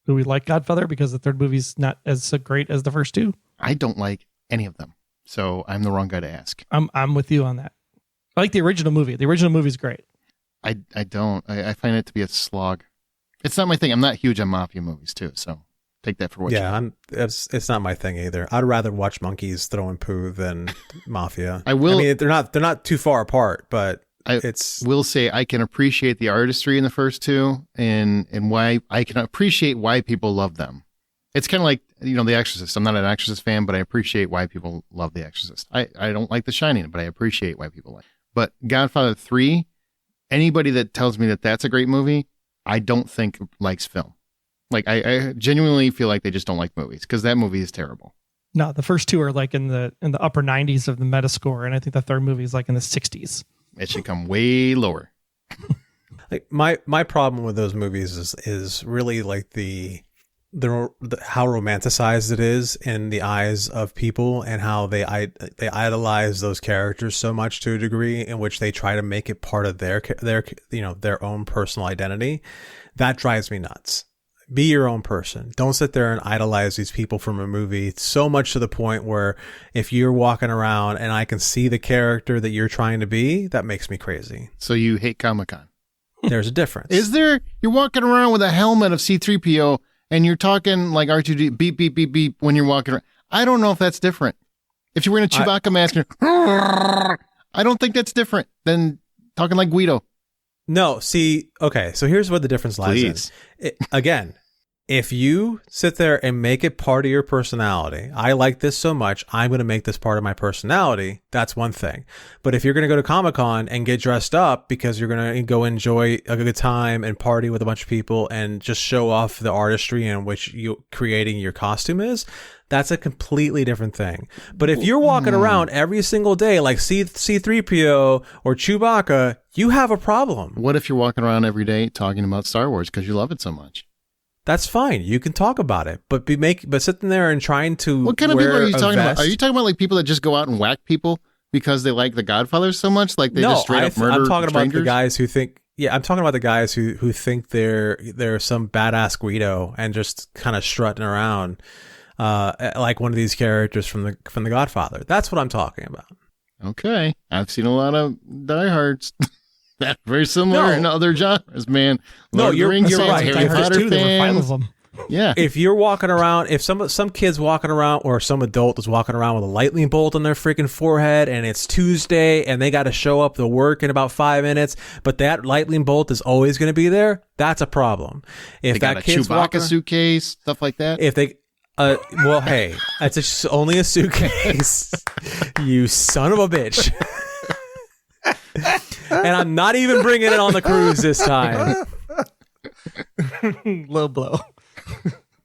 Do we like Godfather because the third movie's not as great as the first 2? I don't like any of them, so I'm the wrong guy to ask. I'm with you on that. I like the original movie. The original movie's great. I don't. I find it to be a slog. It's not my thing. I'm not huge on mafia movies too, so take that for what you want. It's not my thing either. I'd rather watch monkeys throwing poo than mafia. I mean, they're not too far apart, but I will say I can appreciate the artistry in the first 2 and why I can appreciate why people love them. It's kind of like, The Exorcist. I'm not an Exorcist fan, but I appreciate why people love The Exorcist. I don't like The Shining, but I appreciate why people like it. But Godfather 3, anybody that tells me that that's a great movie, I don't think likes film. Like I genuinely feel like they just don't like movies because that movie is terrible. No, the first 2 are like in the upper 90s of the Metascore, and I think the third movie is like in the 60s. It should come way lower. like my problem with those movies is really like the how romanticized it is in the eyes of people, and how they idolize those characters so much to a degree in which they try to make it part of their own personal identity. That drives me nuts. Be your own person. Don't sit there and idolize these people from a movie so much to the point where if you're walking around and I can see the character that you're trying to be, that makes me crazy. So you hate Comic-Con. There's a difference. Is there? You're walking around with a helmet of C-3PO and you're talking like R2D beep, beep, beep, beep when you're walking around. I don't know if that's different. If you're wearing a Chewbacca mask, I don't think that's different than talking like Guido. No, see, okay, so here's where the difference lies in. Again, if you sit there and make it part of your personality, I like this so much, I'm going to make this part of my personality, that's one thing. But if you're going to go to Comic-Con and get dressed up because you're going to go enjoy a good time and party with a bunch of people and just show off the artistry in which you creating your costume is, that's a completely different thing. But if you're walking around every single day like C-3PO or Chewbacca, you have a problem. What if you're walking around every day talking about Star Wars because you love it so much? That's fine. You can talk about it, but sitting there and trying to what kind of people are you talking about? Are you talking about like people that just go out and whack people because they like The Godfather so much, like they just straight up murder I'm talking strangers? about the guys who think. Yeah, I'm talking about the guys who think they're some badass Guido and just kind of strutting around like one of these characters from the Godfather. That's what I'm talking about. Okay, I've seen a lot of diehards. That's very similar in other genres, man. Lord you're right. Harry Potter too, there were 5 fans. of them. Yeah. If you're walking around, if some kid's walking around or some adult is walking around with a lightning bolt on their freaking forehead and it's Tuesday and they got to show up to work in about 5 minutes, but that lightning bolt is always going to be there, that's a problem. If they that got a kid's Chewbacca suitcase, stuff like that. If they well, hey, it's only a suitcase. You son of a bitch. And I'm not even bringing it on the cruise this time. Low blow.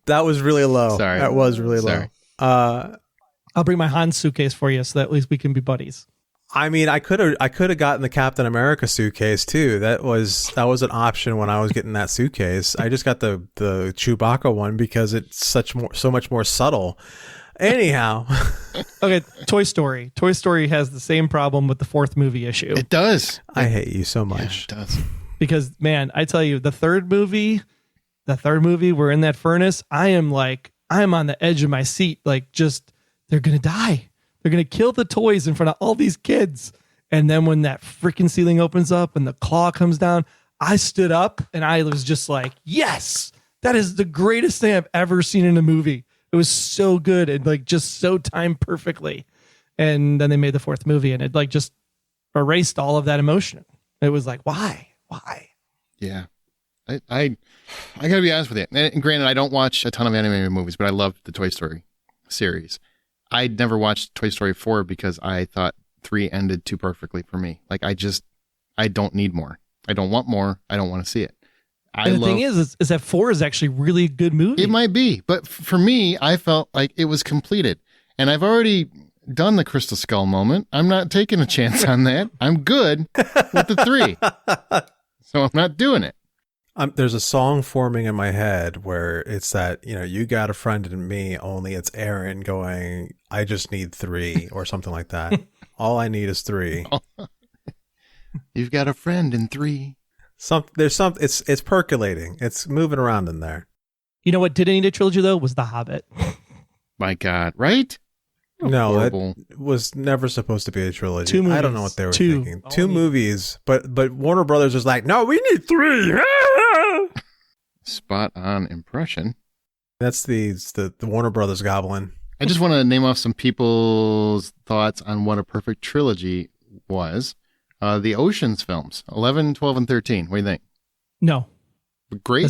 That was really low. Sorry. That was really low. I'll bring my Han suitcase for you so that at least we can be buddies. I mean, I could have gotten the Captain America suitcase too. That was an option when I was getting that suitcase. I just got the Chewbacca one because it's so much more subtle. Anyhow. Okay, Toy Story. Toy Story has the same problem with the 4th movie issue. It does. I hate you so much. Yeah, it does. Because, man, I tell you, the third movie, we're in that furnace. I'm on the edge of my seat. Like, just, they're going to die. They're going to kill the toys in front of all these kids. And then when that freaking ceiling opens up and the claw comes down, I stood up and I was just like, yes, that is the greatest thing I've ever seen in a movie. It was so good and like just so timed perfectly. And then they made the fourth movie and it like just erased all of that emotion. It was like, why? Yeah. I gotta be honest with you. And granted, I don't watch a ton of animated movies, but I love the Toy Story series. I never watched Toy Story 4 because I thought 3 ended too perfectly for me. Like I don't need more. I don't want more. I don't want to see it. And the thing is that 4 is actually really a good movie. It might be, but for me, I felt like it was completed. And I've already done the Crystal Skull moment. I'm not taking a chance on that. I'm good with the 3. So I'm not doing it. There's a song forming in my head where it's that, you got a friend in me, only it's Aaron going, I just need 3 or something like that. All I need is 3. You've got a friend in 3. It's percolating. It's moving around in there. You know what didn't need a trilogy though was The Hobbit. My God, right? No, Horrible. that was never supposed to be a trilogy. 2 movies. I don't know what they were thinking. Oh, 2 movies, but Warner Brothers was like, no, we need 3. Spot on impression. That's the Warner Brothers goblin. I just want to name off some people's thoughts on what a perfect trilogy was. The Ocean's films, 11, 12, and 13. What do you think? No. Great. The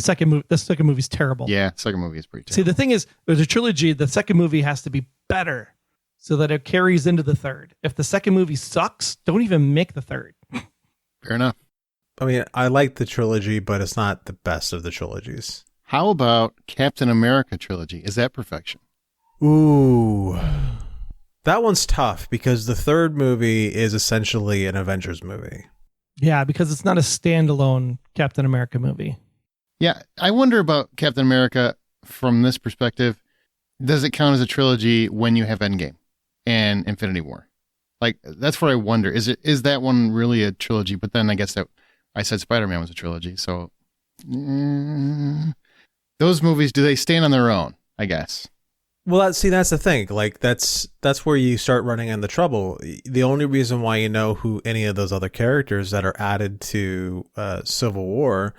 second movie's terrible. Yeah, second movie is pretty terrible. See, the thing is, there's a trilogy. The second movie has to be better so that it carries into the third. If the second movie sucks, don't even make the third. Fair enough. I mean, I like the trilogy, but it's not the best of the trilogies. How about Captain America trilogy? Is that perfection? Ooh. That one's tough because the third movie is essentially an Avengers movie. Yeah, because it's not a standalone Captain America movie. Yeah, I wonder about Captain America from this perspective. Does it count as a trilogy when you have Endgame and Infinity War? Like, that's what I wonder. Is that one really a trilogy? But then I guess that I said Spider-Man was a trilogy. So those movies, do they stand on their own? I guess. Well, that's the thing. Like, that's where you start running into trouble. The only reason why you know who any of those other characters that are added to Civil War,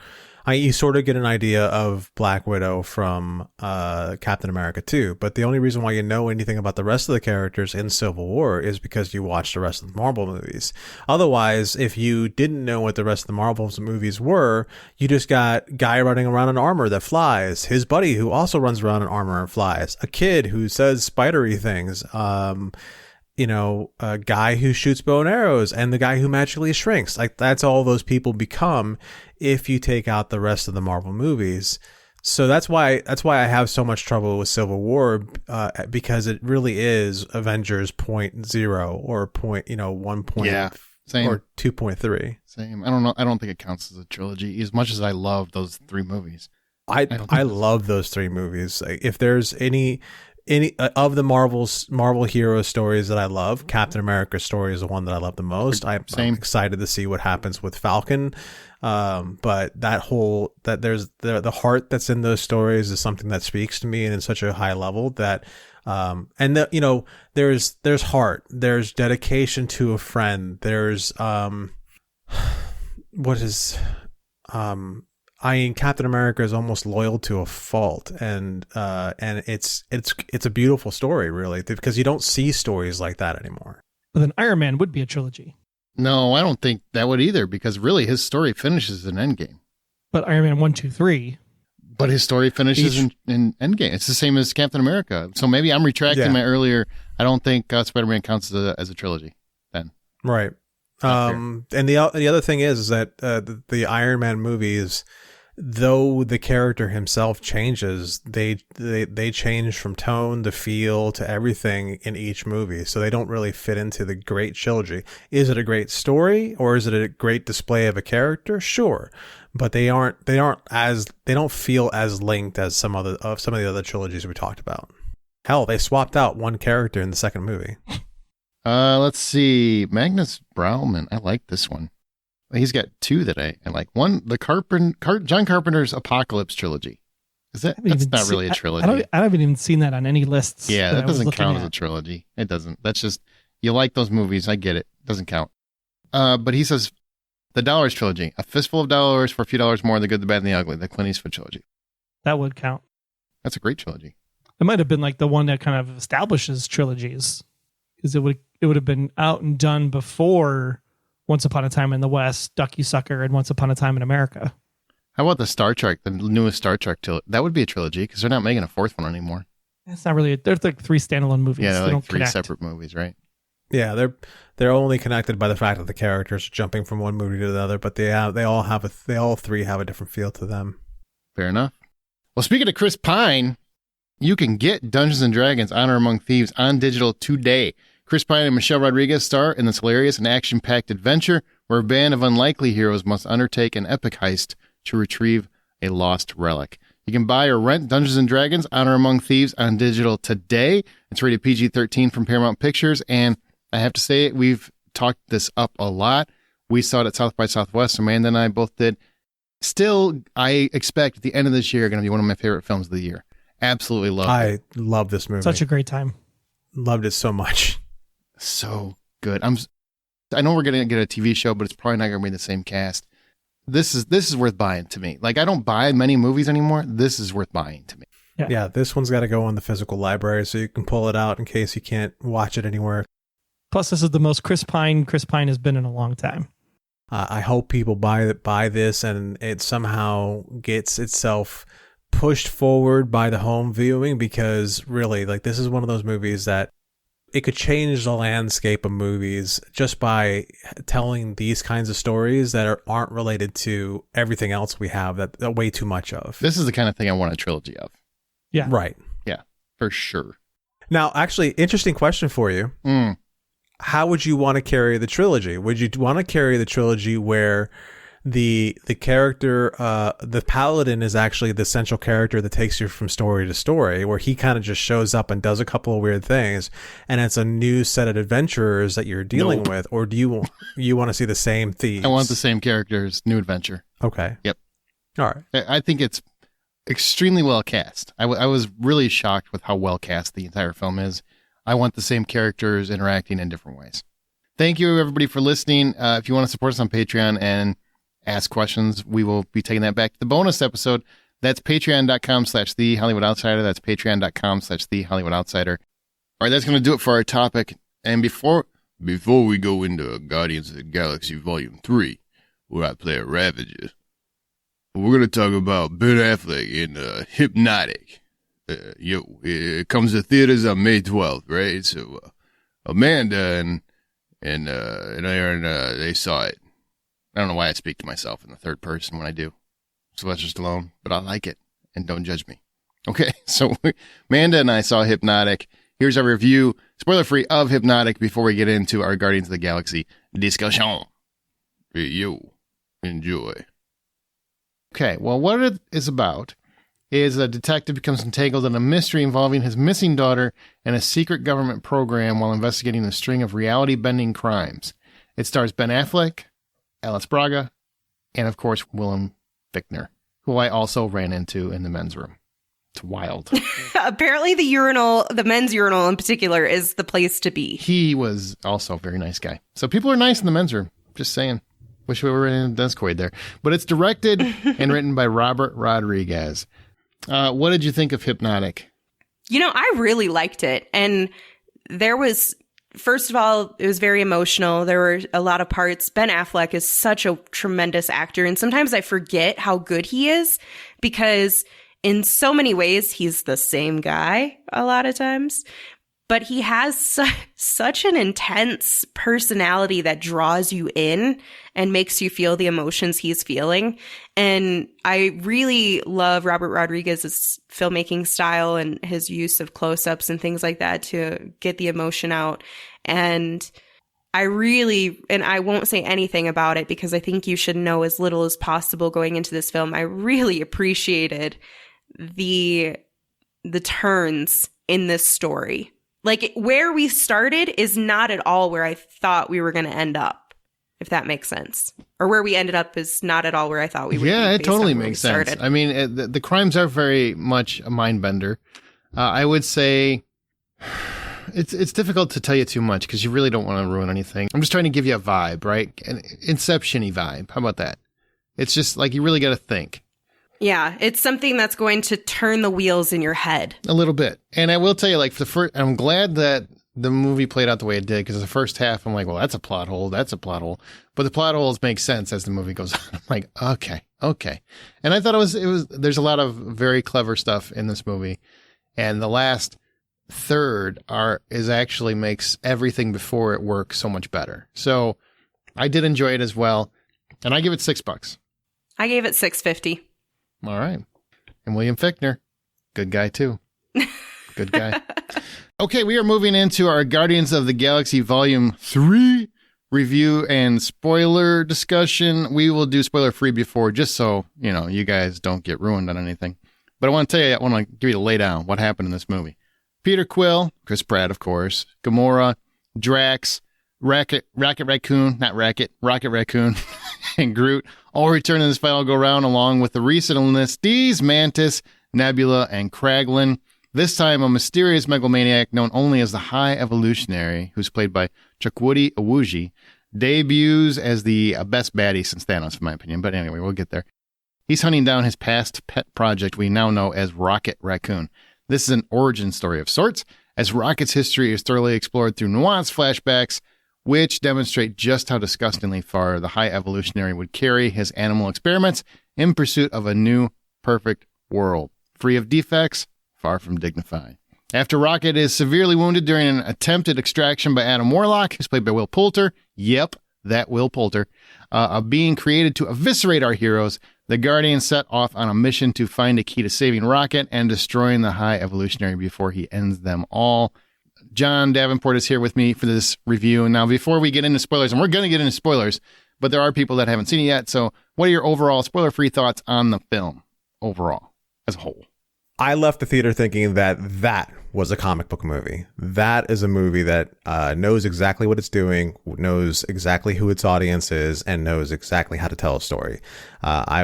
you sort of get an idea of Black Widow from Captain America 2. But the only reason why you know anything about the rest of the characters in Civil War is because you watch the rest of the Marvel movies. Otherwise, if you didn't know what the rest of the Marvel movies were, you just got guy running around in armor that flies, his buddy who also runs around in armor and flies, a kid who says spidery things, a guy who shoots bow and arrows, and the guy who magically shrinks. Like, that's all those people become if you take out the rest of the Marvel movies. So that's why I have so much trouble with Civil War, because it really is Avengers 0.0 or 1. Yeah, same. Or 2.3. Same. I don't know. I don't think it counts as a trilogy as much as I love those 3 movies. I love those 3 movies. Like, if there's any of the Marvel hero stories that I love, Captain America's story is the one that I love the most. I'm excited to see what happens with Falcon. But there's the heart that's in those stories is something that speaks to me and in such a high level that, there's heart, there's dedication to a friend. There's, Captain America is almost loyal to a fault, and it's a beautiful story, really, because you don't see stories like that anymore. But then Iron Man would be a trilogy. No, I don't think that would either, because really his story finishes in Endgame. But Iron Man 1, 2, 3. But his story finishes in Endgame. It's the same as Captain America. So maybe I'm retracting my earlier. I don't think Spider-Man counts as a trilogy then. Right. And the other thing is that the Iron Man movies, though the character himself changes, they change from tone to feel to everything in each movie. So they don't really fit into the great trilogy. Is it a great story or is it a great display of a character? Sure. But they don't feel as linked as some of the other trilogies we talked about. Hell, they swapped out one character in the second movie. Let's see. Magnus Brauman. I like this one. He's got 2 that I like. One, the John Carpenter's Apocalypse trilogy. That's not really a trilogy. I haven't even seen that on any lists. Yeah, that doesn't count as a trilogy. It doesn't. That's just, you like those movies. I get it. Doesn't count. But he says the Dollars trilogy, a fistful of dollars for a few dollars more, the good, the bad, and the ugly, the Clint Eastwood trilogy. That would count. That's a great trilogy. It might have been like the one that kind of establishes trilogies, because it would have been out and done before Once Upon a Time in the West, Ducky Sucker, and Once Upon a Time in America. How about the Star Trek, the newest Star Trek trilogy? That would be a trilogy because they're not making a fourth one anymore. It's not really. They're like 3 standalone movies. Yeah, they're they like don't 3 connect. separate movies, right? Yeah, they're only connected by the fact that the characters are jumping from one movie to the other, but they all three have a different feel to them. Fair enough. Well, speaking of Chris Pine, you can get Dungeons & Dragons Honor Among Thieves on digital today. Chris Pine and Michelle Rodriguez star in this hilarious and action-packed adventure where a band of unlikely heroes must undertake an epic heist to retrieve a lost relic. You can buy or rent Dungeons & Dragons Honor Among Thieves on digital today. It's rated PG-13 from Paramount Pictures, and I have to say, we've talked this up a lot. We saw it at South by Southwest. Amanda and I both did. Still, I expect at the end of this year going to be one of my favorite films of the year. Absolutely love it. I love this movie. Such a great time. Loved it so much. So good. I know we're going to get a TV show, but it's probably not going to be the same cast. This is worth buying to me. Like, I don't buy many movies anymore. This is worth buying to me. Yeah, this one's got to go in the physical library so you can pull it out in case you can't watch it anywhere. Plus, this is the most Chris Pine has been in a long time. I hope people buy this and it somehow gets itself pushed forward by the home viewing, because really, like, this is one of those movies that it could change the landscape of movies just by telling these kinds of stories that aren't related to everything else we have that way too much of. This is the kind of thing I want a trilogy of. Yeah. Right. Yeah, for sure. Now, actually, interesting question for you. How would you want to carry the trilogy? Would you want to carry the trilogy where the character, the paladin, is actually the central character that takes you from story to story, where he kind of just shows up and does a couple of weird things, and it's a new set of adventurers that you're dealing with? Or do you want to see the same thieves? I want the same characters, new adventure. Okay. Yep. All right. I think it's extremely well cast. I was really shocked with how well cast the entire film is. I want the same characters interacting in different ways. Thank you, everybody, for listening. If you want to support us on Patreon and ask questions, we will be taking that back to the bonus episode. That's patreon.com/The Hollywood Outsider. That's patreon.com/The Hollywood Outsider. All right, that's going to do it for our topic. And before we go into Guardians of the Galaxy Volume 3, where I play a Ravager, we're going to talk about Ben Affleck in Hypnotic. It comes to theaters on May 12th, right? So Amanda and Aaron, they saw it. I don't know why I speak to myself in the third person when I do. Sylvester Stallone, but I like it, and don't judge me. Okay, so Amanda and I saw Hypnotic. Here's our review, spoiler-free, of Hypnotic before we get into our Guardians of the Galaxy discussion. You enjoy. Okay, well, what it is about is a detective becomes entangled in a mystery involving his missing daughter and a secret government program while investigating a string of reality-bending crimes. It stars Ben Affleck, Alice Braga, and, of course, Willem Fichtner, who I also ran into in the men's room. It's wild. Apparently the men's urinal in particular, is the place to be. He was also a very nice guy. So people are nice in the men's room. Just saying. Wish we were in Descoid there. But it's directed and written by Robert Rodriguez. What did you think of Hypnotic? You know, I really liked it. And there was, first of all, it was very emotional. There were a lot of parts. Ben Affleck is such a tremendous actor. And sometimes I forget how good he is, because in so many ways, he's the same guy a lot of times. But he has such an intense personality that draws you in and makes you feel the emotions he's feeling. And I really love Robert Rodriguez's filmmaking style and his use of close-ups and things like that to get the emotion out. And I won't say anything about it because I think you should know as little as possible going into this film. I really appreciated the turns in this story. Like, where we started is not at all where I thought we were going to end up, if that makes sense. Or where we ended up is not at all where I thought we would be. Yeah, it totally makes sense. Started. I mean, the crimes are very much a mind bender. I would say It's difficult to tell you too much because you really don't want to ruin anything. I'm just trying to give you a vibe, right? An Inception-y vibe. How about that? It's just like you really got to think. Yeah, it's something that's going to turn the wheels in your head. A little bit. And I will tell you, like, I'm glad that the movie played out the way it did, because the first half, I'm like, well, that's a plot hole. That's a plot hole. But the plot holes make sense as the movie goes on. I'm like, okay. And I thought there's a lot of very clever stuff in this movie. And the last third actually makes everything before it work so much better. So I did enjoy it as well. And I give it $6. I gave it $6.50. All right. And William Fichtner, good guy too. Good guy. Okay, we are moving into our Guardians of the Galaxy Volume 3 review and spoiler discussion. We will do spoiler free before, just so, you guys don't get ruined on anything. But I want to tell you, I want to give you the lay down what happened in this movie. Peter Quill, Chris Pratt, of course, Gamora, Drax, Rocket Raccoon, and Groot all return in this final go-round, along with the recent enlistees, Mantis, Nebula, and Kraglin. This time, a mysterious megalomaniac known only as the High Evolutionary, who's played by Chukwudi Iwuji, debuts as the best baddie since Thanos, in my opinion. But anyway, we'll get there. He's hunting down his past pet project we now know as Rocket Raccoon. This is an origin story of sorts, as Rocket's history is thoroughly explored through nuanced flashbacks, which demonstrate just how disgustingly far the High Evolutionary would carry his animal experiments in pursuit of a new, perfect world, free of defects, far from dignified. After Rocket is severely wounded during an attempted extraction by Adam Warlock, who's played by Will Poulter, yep, that Will Poulter, a being created to eviscerate our heroes, the Guardians set off on a mission to find a key to saving Rocket and destroying the High Evolutionary before he ends them all. John Davenport is here with me for this review. Now, before we get into spoilers, and we're going to get into spoilers, but there are people that haven't seen it yet, so what are your overall spoiler-free thoughts on the film overall, as a whole? I left the theater thinking that was a comic book movie. That is a movie that knows exactly what it's doing, knows exactly who its audience is, and knows exactly how to tell a story. I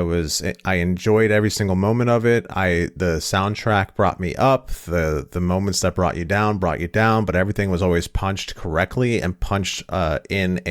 enjoyed every single moment of it. The soundtrack brought me up. The moments that brought you down, but everything was always punched correctly and punched in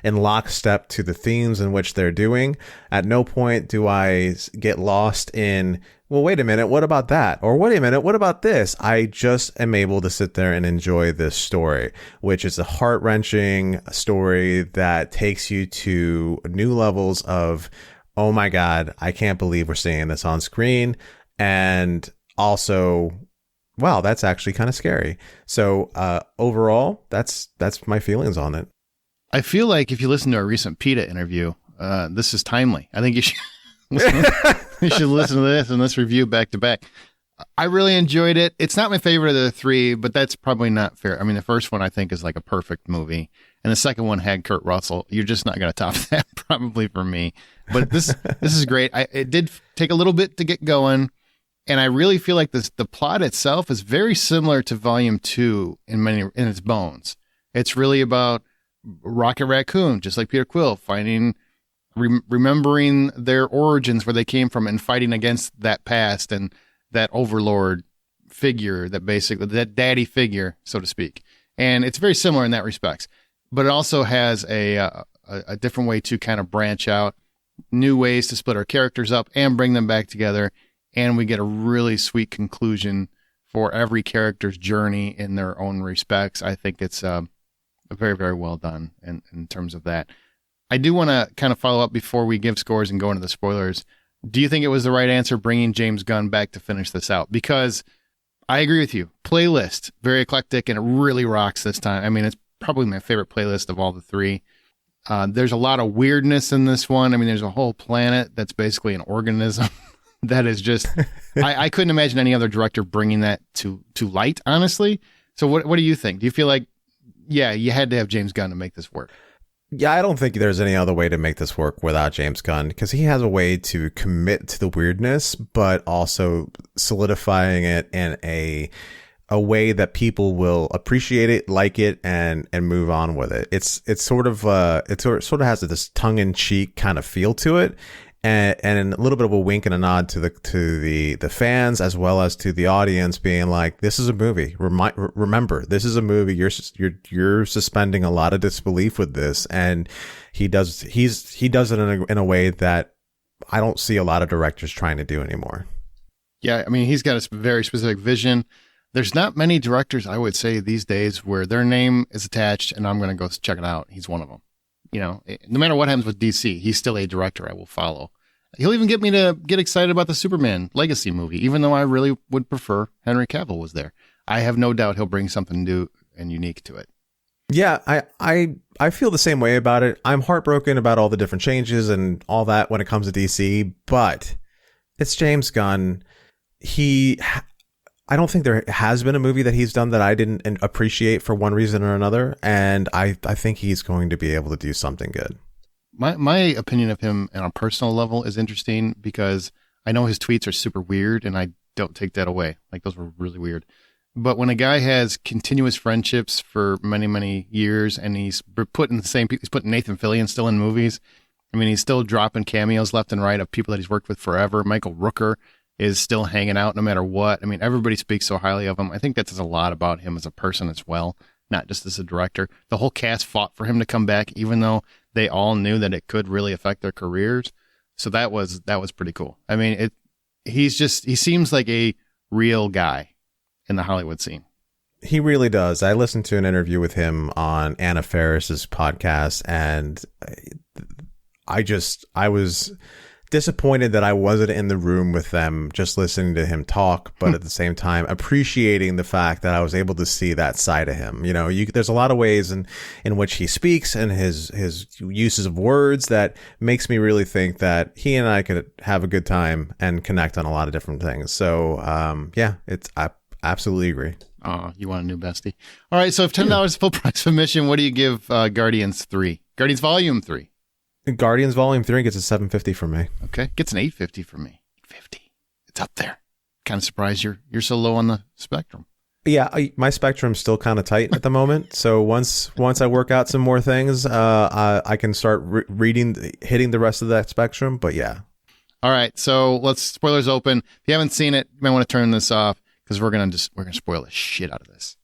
lockstep to the themes in which they're doing. At no point do I get lost in, well, wait a minute, what about that? Or wait a minute, what about this? I just am able to sit there and enjoy this story, which is a heart-wrenching story that takes you to new levels of, oh my God, I can't believe we're seeing this on screen. And also, wow, that's actually kind of scary. So overall, that's my feelings on it. I feel like if you listen to a recent PETA interview, this is timely. I think you should you should listen to this and let's review back to back. I really enjoyed it. It's not my favorite of the three, but that's probably not fair. I mean, the first one I think is like a perfect movie, and the second one had Kurt Russell. You're just not going to top that, probably, for me. But this is great. It did take a little bit to get going, and I really feel like the plot itself is very similar to Volume 2 in its bones. It's really about Rocket Raccoon, just like Peter Quill, remembering their origins, where they came from, and fighting against that past and that overlord figure, that daddy figure, so to speak. And it's very similar in that respects, but it also has a different way to kind of branch out, new ways to split our characters up and bring them back together. And we get a really sweet conclusion for every character's journey in their own respects. I think it's very, very well done in terms of that. I do want to kind of follow up before we give scores and go into the spoilers. Do you think it was the right answer bringing James Gunn back to finish this out? Because I agree with you. Playlist, very eclectic, and it really rocks this time. I mean, it's probably my favorite playlist of all the three. There's a lot of weirdness in this one. I mean, there's a whole planet that's basically an organism that is just... I couldn't imagine any other director bringing that to light, honestly. So what do you think? Do you feel like, yeah, you had to have James Gunn to make this work? Yeah, I don't think there's any other way to make this work without James Gunn, because he has a way to commit to the weirdness, but also solidifying it in a way that people will appreciate it, like it, and move on with it. It sort of has this tongue-in-cheek kind of feel to it, and a little bit of a wink and a nod to the fans as well as to the audience, being like, this is a movie. Remember, this is a movie. You're suspending a lot of disbelief with this, and he does it in a way that I don't see a lot of directors trying to do anymore. Yeah, I mean, he's got a very specific vision. There's not many directors, I would say, these days where their name is attached and I'm going to go check it out. He's one of them. You know, no matter what happens with DC, he's still a director I will follow. He'll even get me to get excited about the Superman Legacy movie, even though I really would prefer Henry Cavill was there. I have no doubt he'll bring something new and unique to it. Yeah, I feel the same way about it. I'm heartbroken about all the different changes and all that when it comes to DC, but it's James Gunn. I don't think there has been a movie that he's done that I didn't appreciate for one reason or another, and I think he's going to be able to do something good. My opinion of him on a personal level is interesting because I know his tweets are super weird, and I don't take that away. Like, those were really weird. But when a guy has continuous friendships for many, many years, and he's putting Nathan Fillion still in movies. I mean, he's still dropping cameos left and right of people that he's worked with forever. Michael Rooker is still hanging out no matter what. I mean, everybody speaks so highly of him. I think that says a lot about him as a person as well, not just as a director. The whole cast fought for him to come back, even though they all knew that it could really affect their careers. So that was pretty cool. I mean, he seems like a real guy in the Hollywood scene. He really does. I listened to an interview with him on Anna Faris's podcast, and I was disappointed that I wasn't in the room with them just listening to him talk, but at the same time appreciating the fact that I was able to see that side of him. You know, there's a lot of ways in which he speaks and his uses of words that makes me really think that he and I could have a good time and connect on a lot of different things. So I absolutely agree. Oh, you want a new bestie? All right, so if $10 full price admission, what do you give Guardians 3? Guardians Volume 3. Guardians Volume 3 gets a $7.50 from me. Okay, gets an $8.50 from me. $8.50. It's up there. Kind of surprised you're so low on the spectrum. Yeah, my spectrum's still kind of tight at the moment. So once I work out some more things, I can start hitting the rest of that spectrum. But yeah. All right, so let's spoilers open. If you haven't seen it, you might want to turn this off because we're gonna spoil the shit out of this.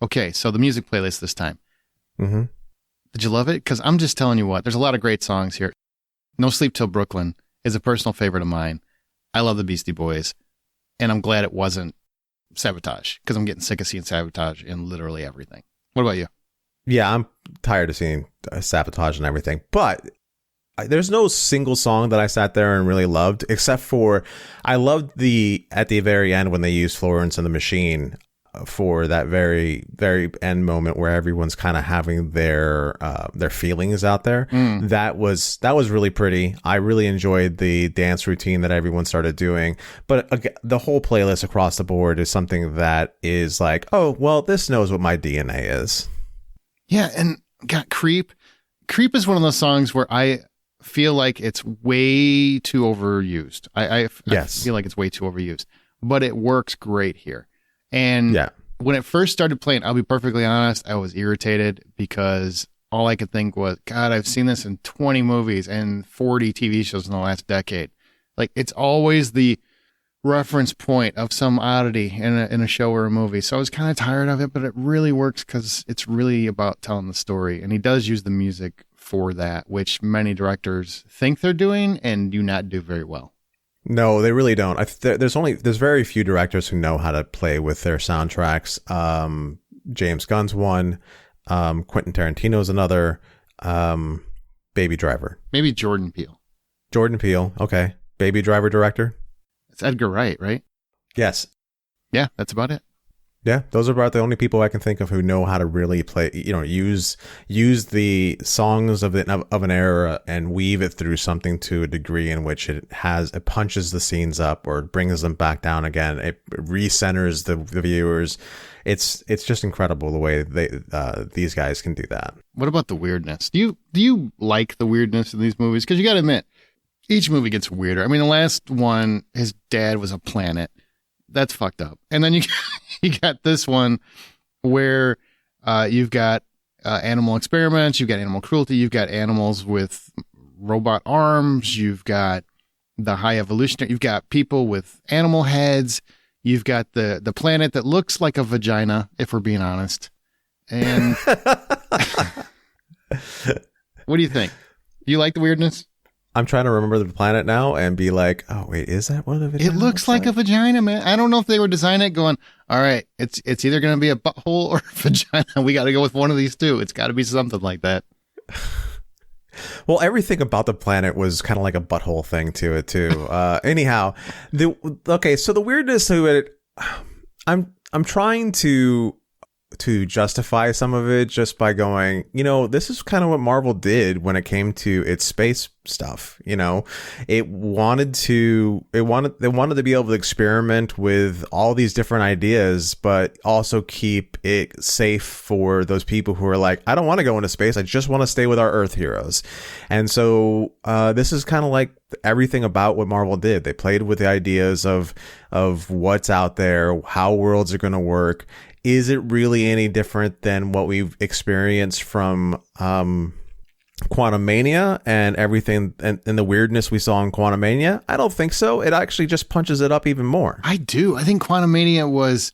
Okay, so the music playlist this time. Mm-hmm. Did you love it? Because I'm just telling you what, there's a lot of great songs here. No Sleep Till Brooklyn is a personal favorite of mine. I love the Beastie Boys, and I'm glad it wasn't Sabotage because I'm getting sick of seeing Sabotage in literally everything. What about you? Yeah, I'm tired of seeing Sabotage and everything, but there's no single song that I sat there and really loved, except for I loved at the very end when they used Florence and the Machine for that very, very end moment where everyone's kind of having their feelings out there. That was really pretty. I really enjoyed the dance routine that everyone started doing. But the whole playlist across the board is something that is like, oh, well, this knows what my DNA is. Yeah, and got Creep. Creep is one of those songs where I feel like it's way too overused. I feel like it's way too overused, but it works great here. And when it first started playing, I'll be perfectly honest, I was irritated because all I could think was, God, I've seen this in 20 movies and 40 TV shows in the last decade. Like, it's always the reference point of some oddity in a show or a movie. So I was kind of tired of it, but it really works because it's really about telling the story. And he does use the music for that, which many directors think they're doing and do not do very well. No, they really don't. There's very few directors who know how to play with their soundtracks. James Gunn's one, Quentin Tarantino's another, Baby Driver. Maybe Jordan Peele. Jordan Peele, okay. Baby Driver director? It's Edgar Wright, right? Yes. Yeah, that's about it. Yeah, those are about the only people I can think of who know how to really play, use the songs of an era and weave it through something to a degree in which it punches the scenes up or brings them back down again. It recenters the viewers. It's just incredible the way these guys can do that. What about the weirdness? Do you like the weirdness in these movies? Because you got to admit, each movie gets weirder. I mean, the last one, his dad was a planet. That's fucked up. And then you got this one where you've got animal experiments, you've got animal cruelty, you've got animals with robot arms. You've got the high evolutionary. You've got people with animal heads. You've got the planet that looks like a vagina, if we're being honest. And what do you think? You like the weirdness? I'm trying to remember the planet now and be like, oh wait, is that what a vagina? It looks like a vagina, man. I don't know if they were designing it going, all right, it's either going to be a butthole or a vagina. We got to go with one of these two. It's got to be something like that. Well, everything about the planet was kind of like a butthole thing to it too. Anyhow, so the weirdness to it, I'm trying to justify some of it just by going, this is kind of what Marvel did when it came to its space stuff. They wanted to be able to experiment with all these different ideas, but also keep it safe for those people who are like, I don't want to go into space. I just want to stay with our Earth heroes. And so this is kind of like everything about what Marvel did. They played with the ideas of what's out there, how worlds are going to work. Is it really any different than what we've experienced from Quantumania and everything and the weirdness we saw in Quantumania? I don't think so. It actually just punches it up even more. I do. I think Quantumania was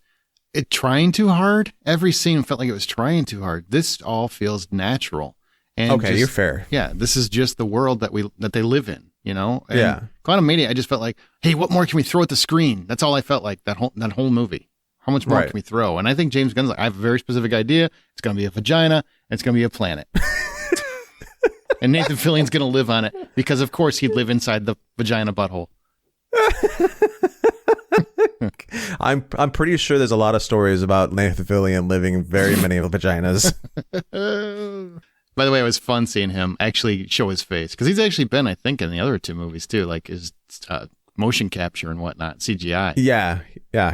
trying too hard. Every scene felt like it was trying too hard. This all feels natural. And okay, you're fair. Yeah, this is just the world that they live in, And yeah. Quantumania, I just felt like, hey, what more can we throw at the screen? That's all I felt like that whole movie. How much more can we throw? And I think James Gunn's like, I have a very specific idea. It's going to be a vagina. And it's going to be a planet. And Nathan Fillion's going to live on it because, of course, he'd live inside the vagina butthole. I'm pretty sure there's a lot of stories about Nathan Fillion living in very many vaginas. By the way, it was fun seeing him actually show his face because he's actually been, I think, in the other two movies too, like his motion capture and whatnot, CGI. Yeah,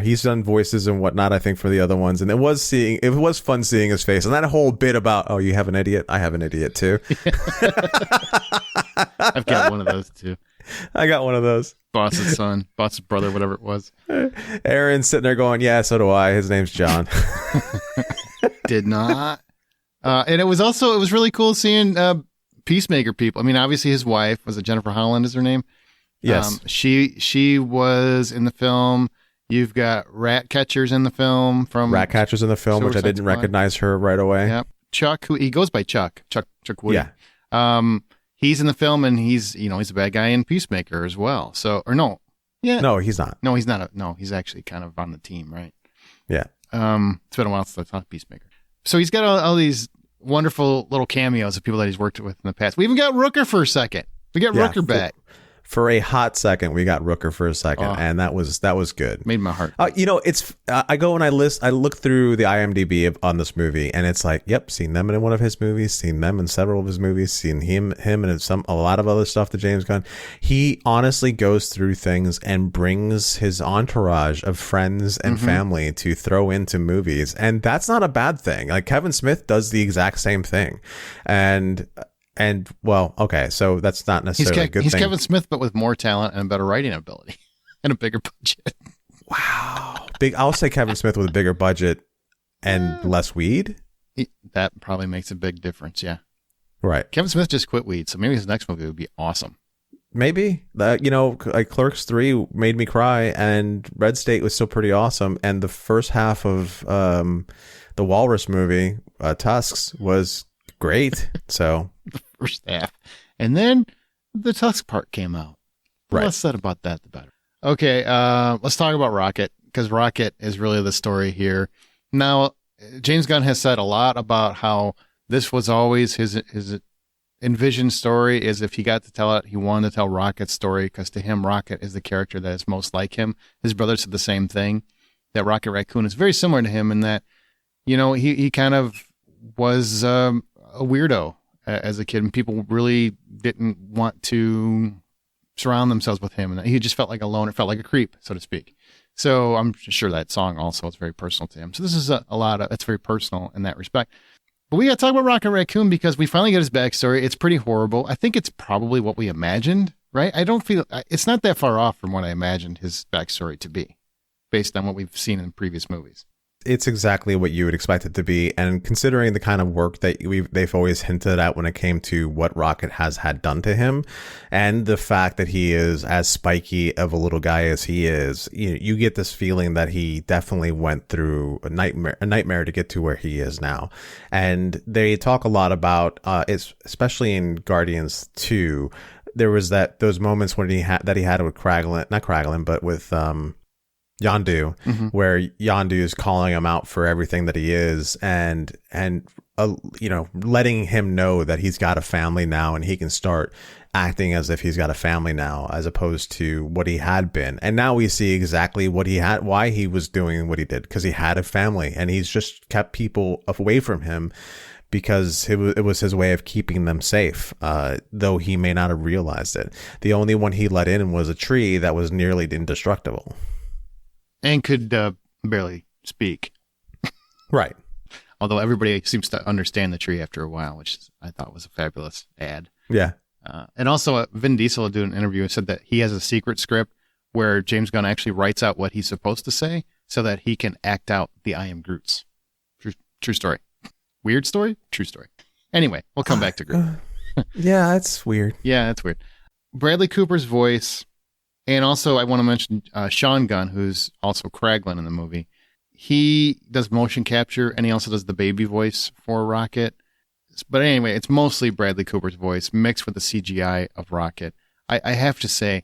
he's done voices and whatnot, I think, for the other ones, and it was fun seeing his face, and that whole bit about, oh, you have an idiot, I have an idiot too. I've got one of those too. I got one of those. Boss's son, boss's brother, whatever it was. Aaron's sitting there going, yeah, so do I. His name's John. Did not. And it was really cool seeing Peacemaker people. I mean, obviously his wife was Jennifer Holland is her name. Yes. She was in the film. You've got Ratcatcher's in the film Ratcatcher's in the film, which I didn't recognize her right away. Yep. Chuck, who he goes by Chuck Woody. Yeah. He's in the film and he's a bad guy in Peacemaker as well. So, or no. Yeah. No, he's not. No, he's not. He's actually kind of on the team, right? Yeah. It's been a while since I saw Peacemaker. So he's got all these wonderful little cameos of people that he's worked with in the past. We even got Rooker for a second. We got Rooker back. For a hot second, we got Rooker for a second, and that was good. Made my heart. It's I go and I look through the IMDb on this movie, and it's like, yep, seen them in one of his movies, seen them in several of his movies, seen him and a lot of other stuff that James Gunn. He honestly goes through things and brings his entourage of friends and family to throw into movies, and that's not a bad thing. Like Kevin Smith does the exact same thing, and well, okay, so that's not necessarily a good thing. He's Kevin Smith, but with more talent and a better writing ability and a bigger budget. Wow. I'll say Kevin Smith with a bigger budget and less weed. That probably makes a big difference, yeah. Right. Kevin Smith just quit weed, so maybe his next movie would be awesome. Maybe. Like Clerks 3 made me cry, and Red State was still pretty awesome, and the first half of the Walrus movie, Tusks, was great, so... The first half. And then the Tusk part came out. The right. less said about that, the better. Okay, let's talk about Rocket, because Rocket is really the story here. Now, James Gunn has said a lot about how this was always his envisioned story, is if he got to tell it, he wanted to tell Rocket's story, because to him, Rocket is the character that is most like him. His brother said the same thing, that Rocket Raccoon is very similar to him in that, he kind of was a weirdo as a kid, and people really didn't want to surround themselves with him, and he just felt like a loner, felt like a creep, so to speak. So I'm sure that song also is very personal to him. So this is it's very personal in that respect. But we got to talk about Rocket Raccoon because we finally get his backstory. It's pretty horrible. I think it's probably what we imagined, right? I don't feel it's not that far off from what I imagined his backstory to be, based on what we've seen in previous movies. it's exactly what you would expect it to be. And considering the kind of work that they've always hinted at when it came to what Rocket has had done to him, and the fact that he is as spiky of a little guy as he is, you get this feeling that he definitely went through a nightmare to get to where he is now. And they talk a lot about, especially in Guardians 2, there was those moments when he had with Yondu, where Yondu is calling him out for everything that he is, and letting him know that he's got a family now, and he can start acting as if he's got a family now, as opposed to what he had been. And now we see exactly why he was doing what he did, because he had a family, and he's just kept people away from him because it was his way of keeping them safe, though he may not have realized it. The only one he let in was a tree that was nearly indestructible. And could barely speak. Right. Although everybody seems to understand the tree after a while, which I thought was a fabulous ad. Yeah. And also Vin Diesel did an interview and said that he has a secret script where James Gunn actually writes out what he's supposed to say so that he can act out the I am Groots. True story. Weird story? True story. Anyway, we'll come back to Groot. Yeah, that's weird. Yeah, that's weird. Bradley Cooper's voice. And also, I want to mention Sean Gunn, who's also Kraglin in the movie. He does motion capture, and he also does the baby voice for Rocket. But anyway, it's mostly Bradley Cooper's voice mixed with the CGI of Rocket. I have to say,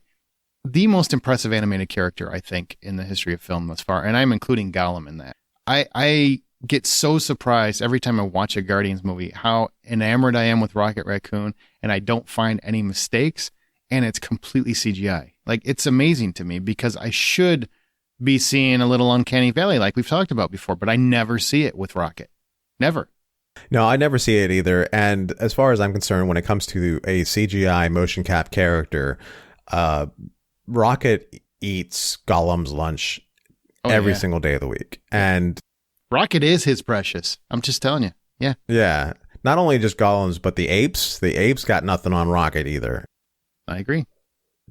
the most impressive animated character, I think, in the history of film thus far, and I'm including Gollum in that. I get so surprised every time I watch a Guardians movie how enamored I am with Rocket Raccoon, and I don't find any mistakes, and it's completely CGI. Like, it's amazing to me because I should be seeing a little uncanny valley like we've talked about before, but I never see it with Rocket. Never. No, I never see it either. And as far as I'm concerned, when it comes to a CGI motion cap character, Rocket eats Gollum's lunch every single day of the week. And Rocket is his precious. I'm just telling you. Yeah. Yeah. Not only just Gollum's, but the apes. The apes got nothing on Rocket either. I agree.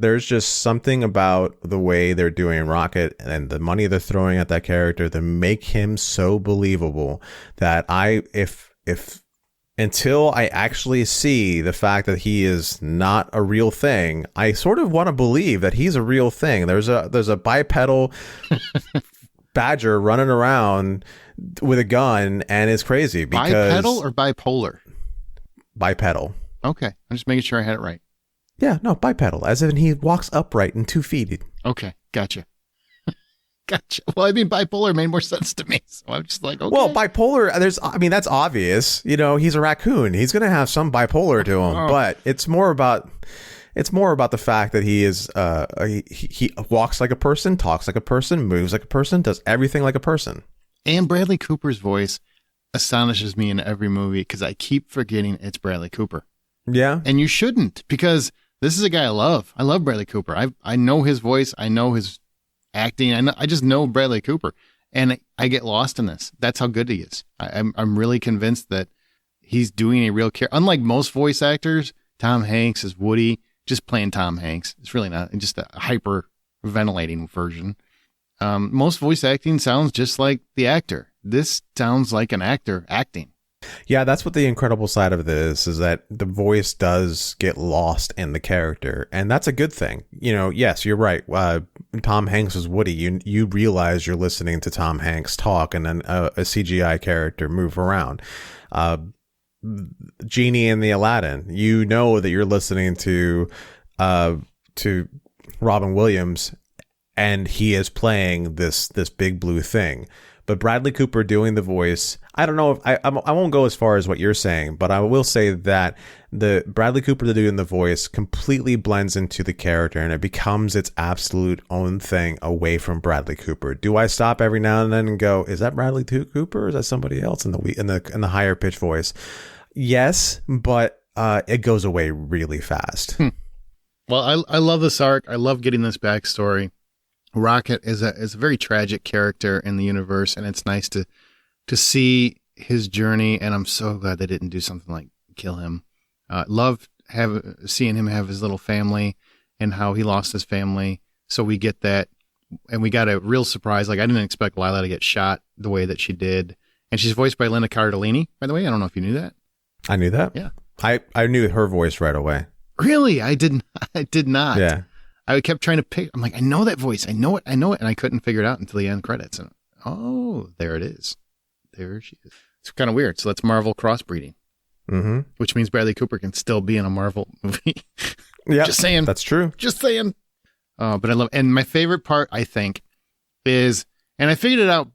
There's just something about the way they're doing Rocket and the money they're throwing at that character to make him so believable that if until I actually see the fact that he is not a real thing, I sort of want to believe that he's a real thing. There's a bipedal badger running around with a gun, and it's crazy because bipedal or bipolar? Bipedal. Okay, I'm just making sure I had it right. Yeah, no, bipedal, as in he walks upright in 2 feet. Okay, gotcha. Gotcha. Well, I mean, bipolar made more sense to me, so I'm just like, okay. Well, bipolar, that's obvious. He's a raccoon. He's going to have some bipolar to him, but it's more about the fact that he is he walks like a person, talks like a person, moves like a person, does everything like a person. And Bradley Cooper's voice astonishes me in every movie because I keep forgetting it's Bradley Cooper. Yeah. And you shouldn't, because this is a guy I love. I love Bradley Cooper. I know his voice. I know his acting. I just know Bradley Cooper. And I get lost in this. That's how good he is. I'm really convinced that he's doing a real character. Unlike most voice actors, Tom Hanks is Woody, just playing Tom Hanks. It's really not just a hyper ventilating version. Most voice acting sounds just like the actor. This sounds like an actor acting. Yeah, that's what the incredible side of this is that the voice does get lost in the character, and that's a good thing. Yes, you're right. Tom Hanks is Woody. You realize you're listening to Tom Hanks talk, and then a CGI character move around. Genie in the Aladdin. You know that you're listening to Robin Williams, and he is playing this big blue thing. But Bradley Cooper doing the voice, I don't know if I won't go as far as what you're saying, but I will say that the Bradley Cooper doing the voice completely blends into the character, and it becomes its absolute own thing away from Bradley Cooper. Do I stop every now and then and go, is that Bradley Cooper, or is that somebody else in the higher pitch voice? Yes, but it goes away really fast. Well, I love this arc. I love getting this backstory. Rocket is a very tragic character in the universe, and it's nice to see his journey, and I'm so glad they didn't do something like kill him. Love seeing him have his little family and how he lost his family, so we get that and we got a real surprise. Like, I didn't expect Lila to get shot the way that she did. And she's voiced by Linda Cardellini, by the way. I don't know if you knew that. I knew that. Yeah. I knew her voice right away. Really? I did not. Yeah. I kept trying to pick. I'm like, I know that voice. I know it. And I couldn't figure it out until the end credits. And oh, there it is. There she is. It's kind of weird. So that's Marvel crossbreeding, which means Bradley Cooper can still be in a Marvel movie. Yeah. Just saying. That's true. Just saying. But I love, and my favorite part, I think, is, and I figured it out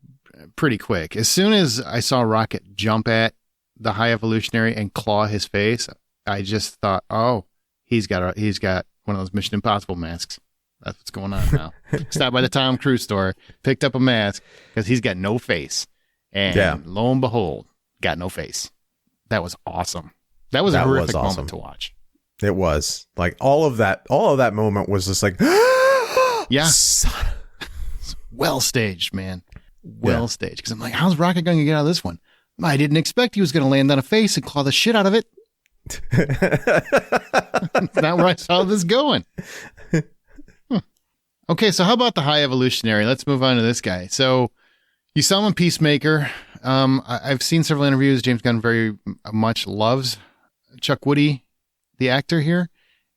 pretty quick. As soon as I saw Rocket jump at the High Evolutionary and claw his face, I just thought, oh, he's got one of those Mission Impossible masks. That's what's going on now. Stopped by the Tom Cruise store, picked up a mask because he's got no face, and lo and behold, got no face. That was awesome. That was a horrific moment to watch. It was like all of that moment was just like, yeah, well staged, man. Well staged. Because I'm like, how's Rocket going to get out of this one? I didn't expect he was going to land on a face and claw the shit out of it. That's not where I saw this going. Okay, so how about the High Evolutionary? Let's move on to this guy. So you saw him in Peacemaker. I've seen several interviews. James Gunn very much loves Chuck Woody, the actor here,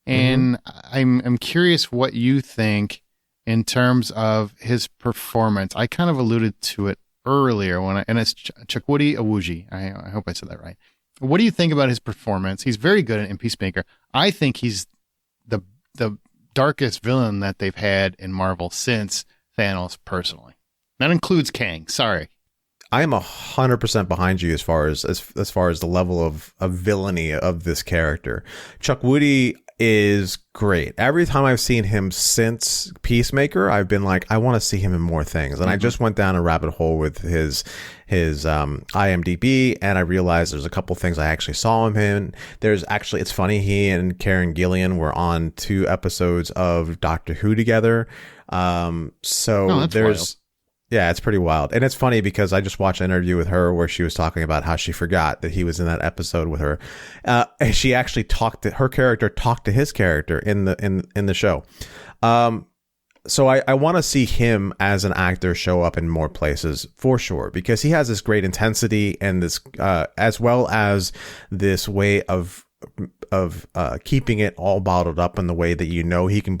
and I'm curious what you think in terms of his performance. I kind of alluded to it earlier and it's Chukwudi Iwuji. I hope I said that right. What do you think about his performance? He's very good in Peacemaker. I think he's the darkest villain that they've had in Marvel since Thanos, personally. That includes Kang. Sorry. I am 100% behind you as far as the level of villainy of this character. Chuck Woody is great. Every time I've seen him since Peacemaker, I've been like, I want to see him in more things. And I just went down a rabbit hole with his IMDb, and I realized there's a couple things I actually saw him in. There's actually, it's funny, he and Karen Gillian were on 2 episodes of Doctor Who together. There's wild. Yeah, it's pretty wild. And it's funny because I just watched an interview with her where she was talking about how she forgot that he was in that episode with her. And she actually her character talked to his character in the show. So I want to see him as an actor show up in more places for sure, because he has this great intensity and this, as well as this way of keeping it all bottled up in the way that, he can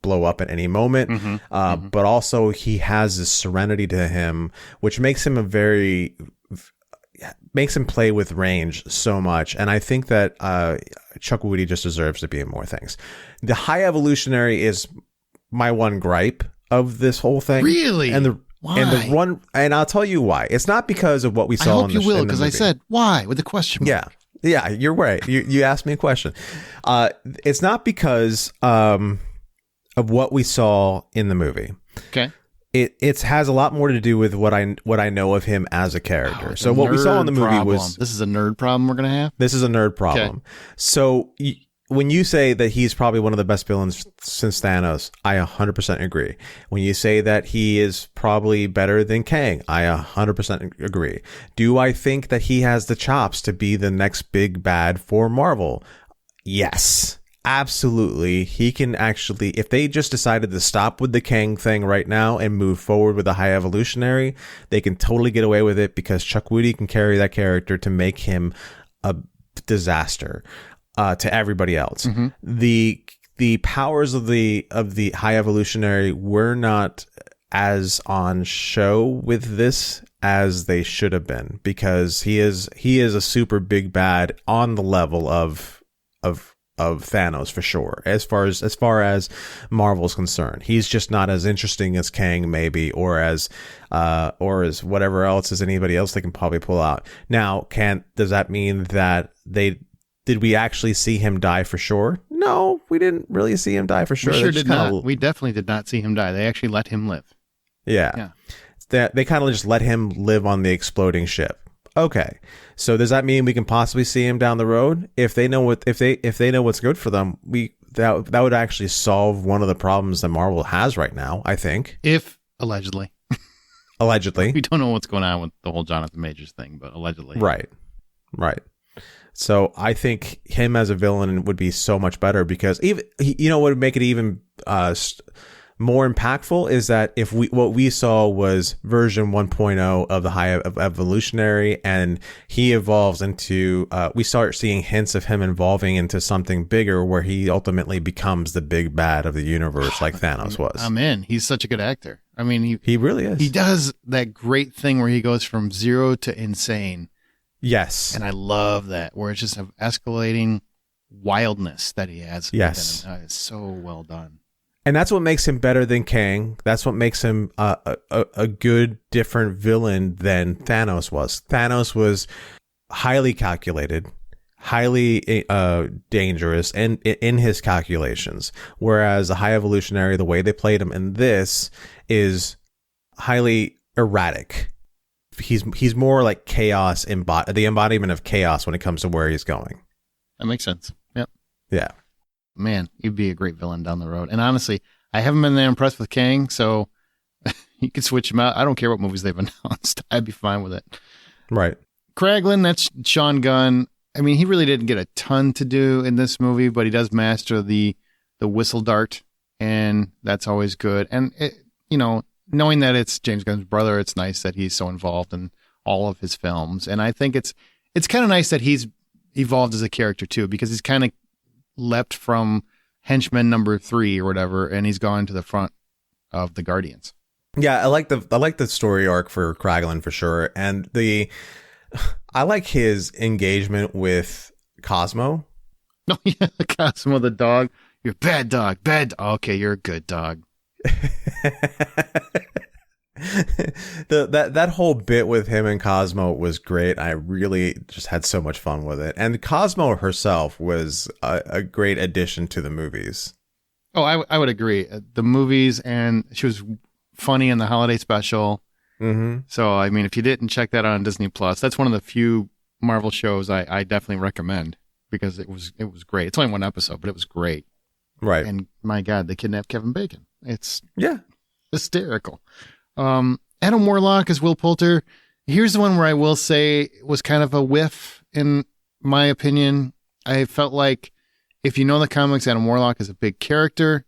blow up at any moment. But also he has this serenity to him, which makes him makes him play with range so much. And I think that Chuck Woody just deserves to be in more things. The High Evolutionary is my one gripe of this whole thing. Really? Why? And I'll tell you why. It's not because of what we saw. I hope you will, because I said why with the question mark. Yeah, you're right. You asked me a question. It's not because of what we saw in the movie. Okay. It has a lot more to do with what I know of him as a character. So what we saw in the movie was... This is a nerd problem we're going to have? This is a nerd problem. Okay. So when you say that he's probably one of the best villains since Thanos, I 100% agree. When you say that he is probably better than Kang, I 100% agree. Do I think that he has the chops to be the next big bad for Marvel? Yes. Absolutely. He can actually, if they just decided to stop with the Kang thing right now and move forward with the High Evolutionary, they can totally get away with it, because Chuck Woody can carry that character to make him a disaster to everybody else. The powers of the High Evolutionary were not as on show with this as they should have been, because he is a super big bad on the level of Thanos for sure. As far as Marvel's concerned, he's just not as interesting as Kang maybe, or as whatever else as anybody else they can probably pull out. Now, does that mean that did we actually see him die for sure? No, we didn't really see him die for sure. We did not. We definitely did not see him die. They actually let him live. Yeah. They kind of just let him live on the exploding ship. Okay, so does that mean we can possibly see him down the road? If they know what's good for them, that would actually solve one of the problems that Marvel has right now, I think. If allegedly, we don't know what's going on with the whole Jonathan Majors thing, but allegedly, right. So I think him as a villain would be so much better, because even would make it even more impactful is that what we saw was version 1.0 of the High Evolutionary, and he evolves into we start seeing hints of him evolving into something bigger, where he ultimately becomes the big bad of the universe, like Thanos was. I'm in. He's such a good actor. I mean, he really is. He does that great thing where he goes from zero to insane. Yes, and I love that, where it's just an escalating wildness that he has. Yes, it's so well done. And that's what makes him better than Kang. That's what makes him a good, different villain than Thanos was. Thanos was highly calculated, highly dangerous, and in his calculations. Whereas the High Evolutionary, the way they played him in this, is highly erratic. He's more like chaos, the embodiment of chaos when it comes to where he's going. That makes sense. Yep. Yeah. Man, he'd be a great villain down the road. And honestly, I haven't been that impressed with Kang, so you could switch him out. I don't care what movies they've announced. I'd be fine with it. Right. Kraglin, that's Sean Gunn. I mean, he really didn't get a ton to do in this movie, but he does master the whistle dart, and that's always good. And, knowing that it's James Gunn's brother, it's nice that he's so involved in all of his films. And I think it's kind of nice that he's evolved as a character, too, because he's kind of leapt from henchman number 3 or whatever, and he's gone to the front of the Guardians. Yeah, I like the story arc for Kraglin for sure, and I like his engagement with Cosmo. No, yeah, Cosmo the dog. You're a bad dog. Okay, you're a good dog. That whole bit with him and Cosmo was great. I really just had so much fun with it. And Cosmo herself was a great addition to the movies. Oh, I would agree. The movies, and she was funny in the holiday special. Mm-hmm. So, I mean, if you didn't check that out on Disney Plus, that's one of the few Marvel shows I definitely recommend, because it was great. It's only one episode, but it was great. Right. And my God, they kidnapped Kevin Bacon. It's hysterical. Adam Warlock as Will Poulter. Here's the one where I will say was kind of a whiff, in my opinion. I felt like, if you know the comics, Adam Warlock is a big character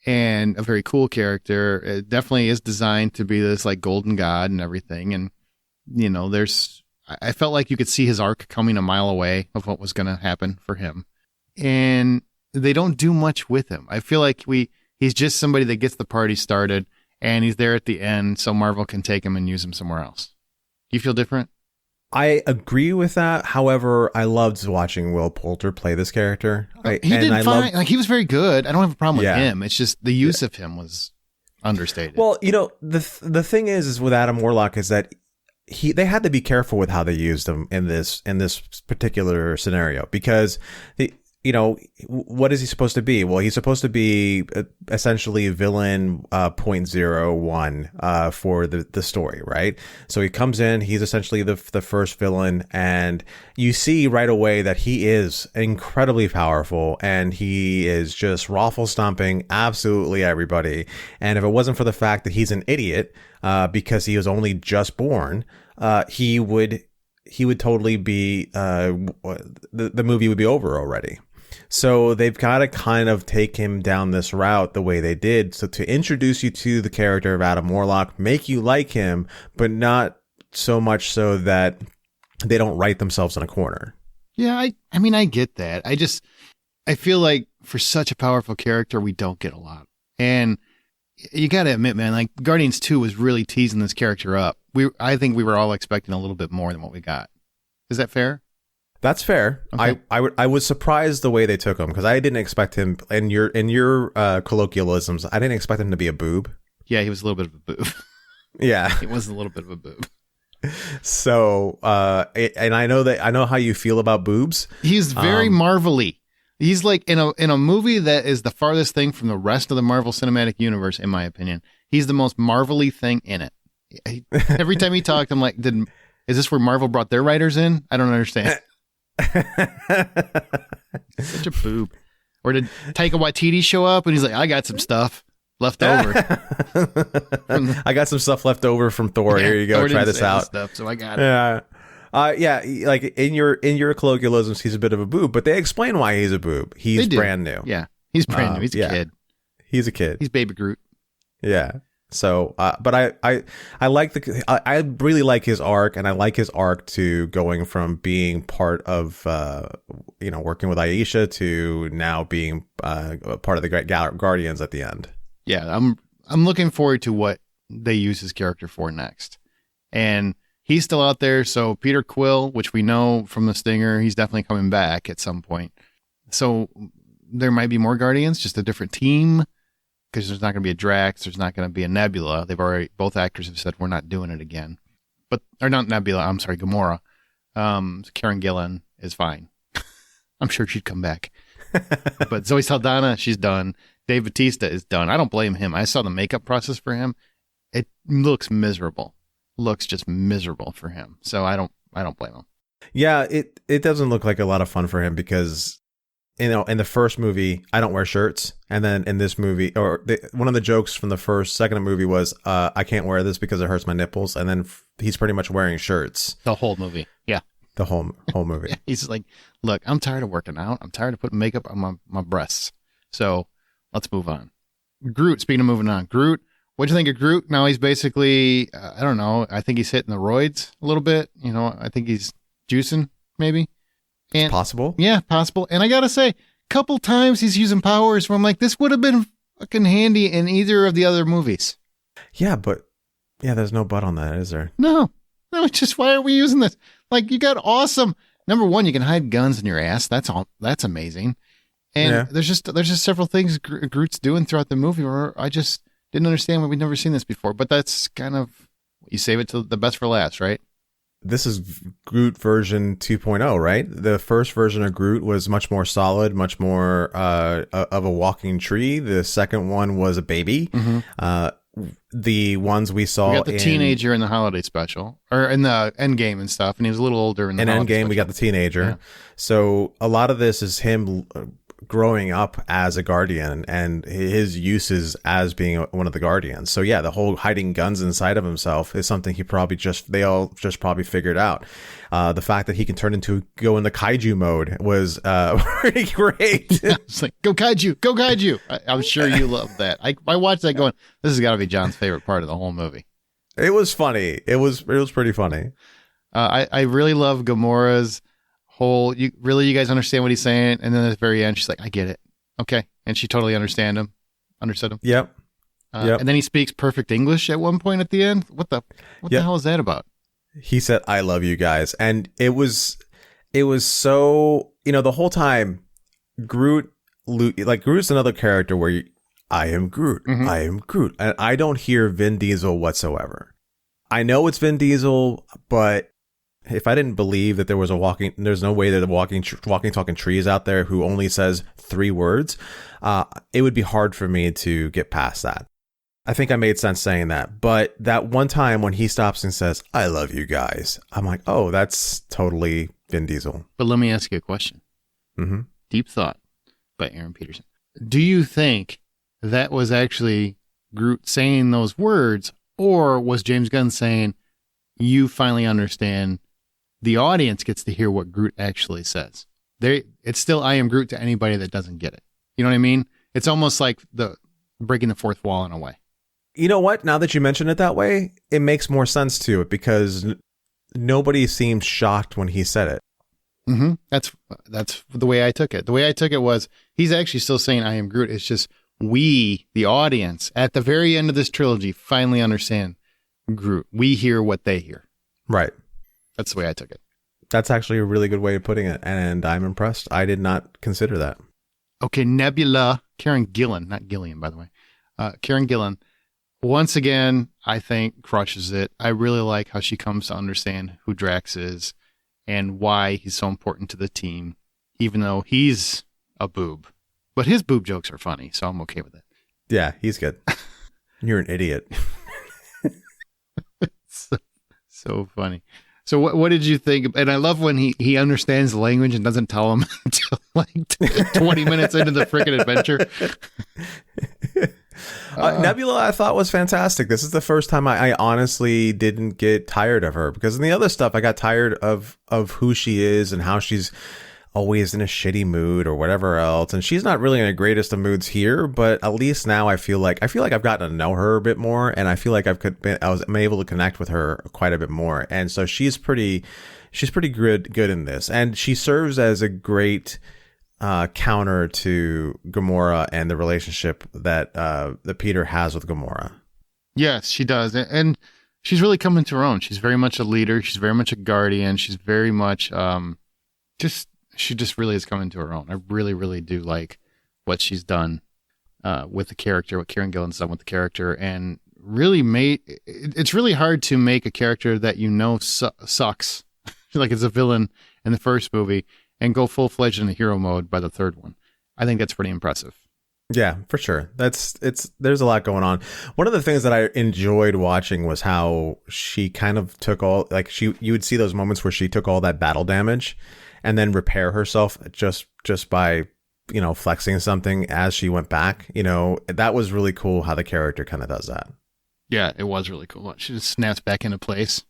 and a very cool character. It definitely is designed to be this like golden god and everything. And, I felt like you could see his arc coming a mile away of what was going to happen for him. And they don't do much with him. I feel like he's just somebody that gets the party started, and he's there at the end so Marvel can take him and use him somewhere else. You feel different? I agree with that. However, I loved watching Will Poulter play this character. He did fine. Like, he was very good. I don't have a problem with him. It's just the use of him was understated. Well, the thing is with Adam Warlock is that they had to be careful with how they used him in this particular scenario, because what is he supposed to be? Well, he's supposed to be essentially villain 0.01 for the story, right? So he comes in, he's essentially the first villain, and you see right away that he is incredibly powerful, and he is just raffle stomping absolutely everybody. And if it wasn't for the fact that he's an idiot, because he was only just born, he would totally be the movie would be over already. So they've got to kind of take him down this route the way they did. So to introduce you to the character of Adam Warlock, make you like him, but not so much so that they don't write themselves in a corner. Yeah, I mean, I get that. I feel like for such a powerful character, we don't get a lot. And you got to admit, man, like Guardians 2 was really teasing this character up. I think we were all expecting a little bit more than what we got. Is that fair? That's fair. Okay. I was surprised the way they took him, because I didn't expect him, in your colloquialisms, I didn't expect him to be a boob. Yeah, he was a little bit of a boob. Yeah, he was a little bit of a boob. So, and I know how you feel about boobs. He's very Marvel-y. He's like in a movie that is the farthest thing from the rest of the Marvel Cinematic Universe, in my opinion. He's the most Marvel-y thing in it. Every time he talked, I'm like, is this where Marvel brought their writers in? I don't understand. Such a boob. Or did Taika Waititi show up and he's like, I got some stuff left over. I got some stuff left over from Thor. Yeah, here you go. Try this out. Stuff, so I got it. Yeah. Like in your colloquialisms, he's a bit of a boob, but they explain why he's a boob. He's brand new. Yeah. He's brand new. He's a kid. He's a kid. He's Baby Groot. Yeah. So, but I like I really like his arc, and I like his arc to going from being part of, working with Aisha to now being part of the Great Guardians at the end. Yeah, I'm looking forward to what they use his character for next. And he's still out there. So Peter Quill, which we know from the Stinger, he's definitely coming back at some point. So there might be more Guardians, just a different team. Because there's not going to be a Drax, there's not going to be a Nebula. Both actors have said we're not doing it again. Or not Nebula, I'm sorry, Gamora. Karen Gillan is fine. I'm sure she'd come back. But Zoe Saldana, she's done. Dave Bautista is done. I don't blame him. I saw the makeup process for him. It looks miserable. Looks just miserable for him. So I don't blame him. Yeah, it doesn't look like a lot of fun for him because, in the first movie, I don't wear shirts. And then in this movie, one of the jokes from the second movie was, I can't wear this because it hurts my nipples. And then he's pretty much wearing shirts. The whole movie. Yeah. The whole movie. Yeah, he's like, look, I'm tired of working out. I'm tired of putting makeup on my breasts. So let's move on. Groot, speaking of moving on. Groot, what do you think of Groot? Now he's basically, I don't know. I think he's hitting the roids a little bit. I think he's juicing maybe. And, possible. Yeah, possible. And I got to say, couple times he's using powers where I'm like, this would have been fucking handy in either of the other movies. Yeah, but there's no but on that, is there? No, it's just, why are we using this? Like, you got awesome. Number one, you can hide guns in your ass. That's amazing. And there's just several things Groot's doing throughout the movie where I just didn't understand. We've never seen this before, but that's kind of, you save it to the best for last, right? This is Groot version 2.0, right? The first version of Groot was much more solid, much more of a walking tree. The second one was a baby. Mm-hmm. The ones we saw, we got the teenager in the holiday special, or in the Endgame and stuff, and he was a little older in the Endgame. Special. We got the teenager. Yeah. So a lot of this is him growing up as a Guardian and his uses as being one of the Guardians. So yeah, the whole hiding guns inside of himself is something they all just probably figured out. The fact that he can go into kaiju mode was pretty great. It's like, go kaiju. I'm sure you love that. I watched that going, this has got to be John's favorite part of the whole movie. It was funny. It was pretty funny. I really love Gamora's whole, you guys understand what he's saying? And then at the very end, she's like, I get it. Okay. And she totally understood him. Yep. And then he speaks perfect English at one point at the end. What the hell is that about? He said, I love you guys. And it was so, the whole time Groot's another character where I am Groot. Mm-hmm. I am Groot. And I don't hear Vin Diesel whatsoever. I know it's Vin Diesel, but if I didn't believe that there's no way that the walking talking trees out there who only says 3 words, it would be hard for me to get past that. I think I made sense saying that. But that one time when he stops and says, I love you guys, I'm like, oh, that's totally Vin Diesel. But let me ask you a question. Mm-hmm. Deep Thought by Aaron Peterson. Do you think that was actually Groot saying those words, or was James Gunn saying, you finally understand, the audience gets to hear what Groot actually says? It's still I am Groot to anybody that doesn't get it. You know what I mean? It's almost like the breaking the fourth wall in a way. You know what? Now that you mention it that way, it makes more sense to it because nobody seemed shocked when he said it. Mm-hmm. That's the way I took it. The way I took it was he's actually still saying I am Groot. It's just we, the audience, at the very end of this trilogy, finally understand Groot. We hear what they hear. Right. That's the way I took it. That's actually a really good way of putting it, and I'm impressed. I did not consider that. Okay, Nebula, Karen Gillan, not Gillian, by the way. Karen Gillan, once again, I think crushes it. I really like how she comes to understand who Drax is and why he's so important to the team, even though he's a boob. But his boob jokes are funny, so I'm okay with it. Yeah, he's good. You're an idiot. So funny. So what did you think? And I love when he understands the language and doesn't tell him until like 20 minutes into the freaking adventure. Nebula, I thought, was fantastic. This is the first time I honestly didn't get tired of her, because in the other stuff, I got tired of who she is and how she's always in a shitty mood or whatever else. And she's not really in the greatest of moods here, but at least now I feel like I've gotten to know her a bit more, and I feel like I'm able to connect with her quite a bit more. And so she's pretty good in this, and she serves as a great counter to Gamora and the relationship that Peter has with Gamora. Yes, she does. And she's really come into her own. She's very much a leader. She's very much a guardian. She's very much she just really has come into her own. I really, really do like what she's done with the character, what Kieran Gillen's done with the character, and really it's really hard to make a character that sucks, like it's a villain in the first movie, and go full-fledged into hero mode by the third one. I think that's pretty impressive. Yeah, for sure. There's a lot going on. One of the things that I enjoyed watching was how she kind of took all, like, you would see those moments where she took all that battle damage and then repair herself just by, flexing something as she went back. That was really cool how the character kind of does that. Yeah, it was really cool. She just snaps back into place.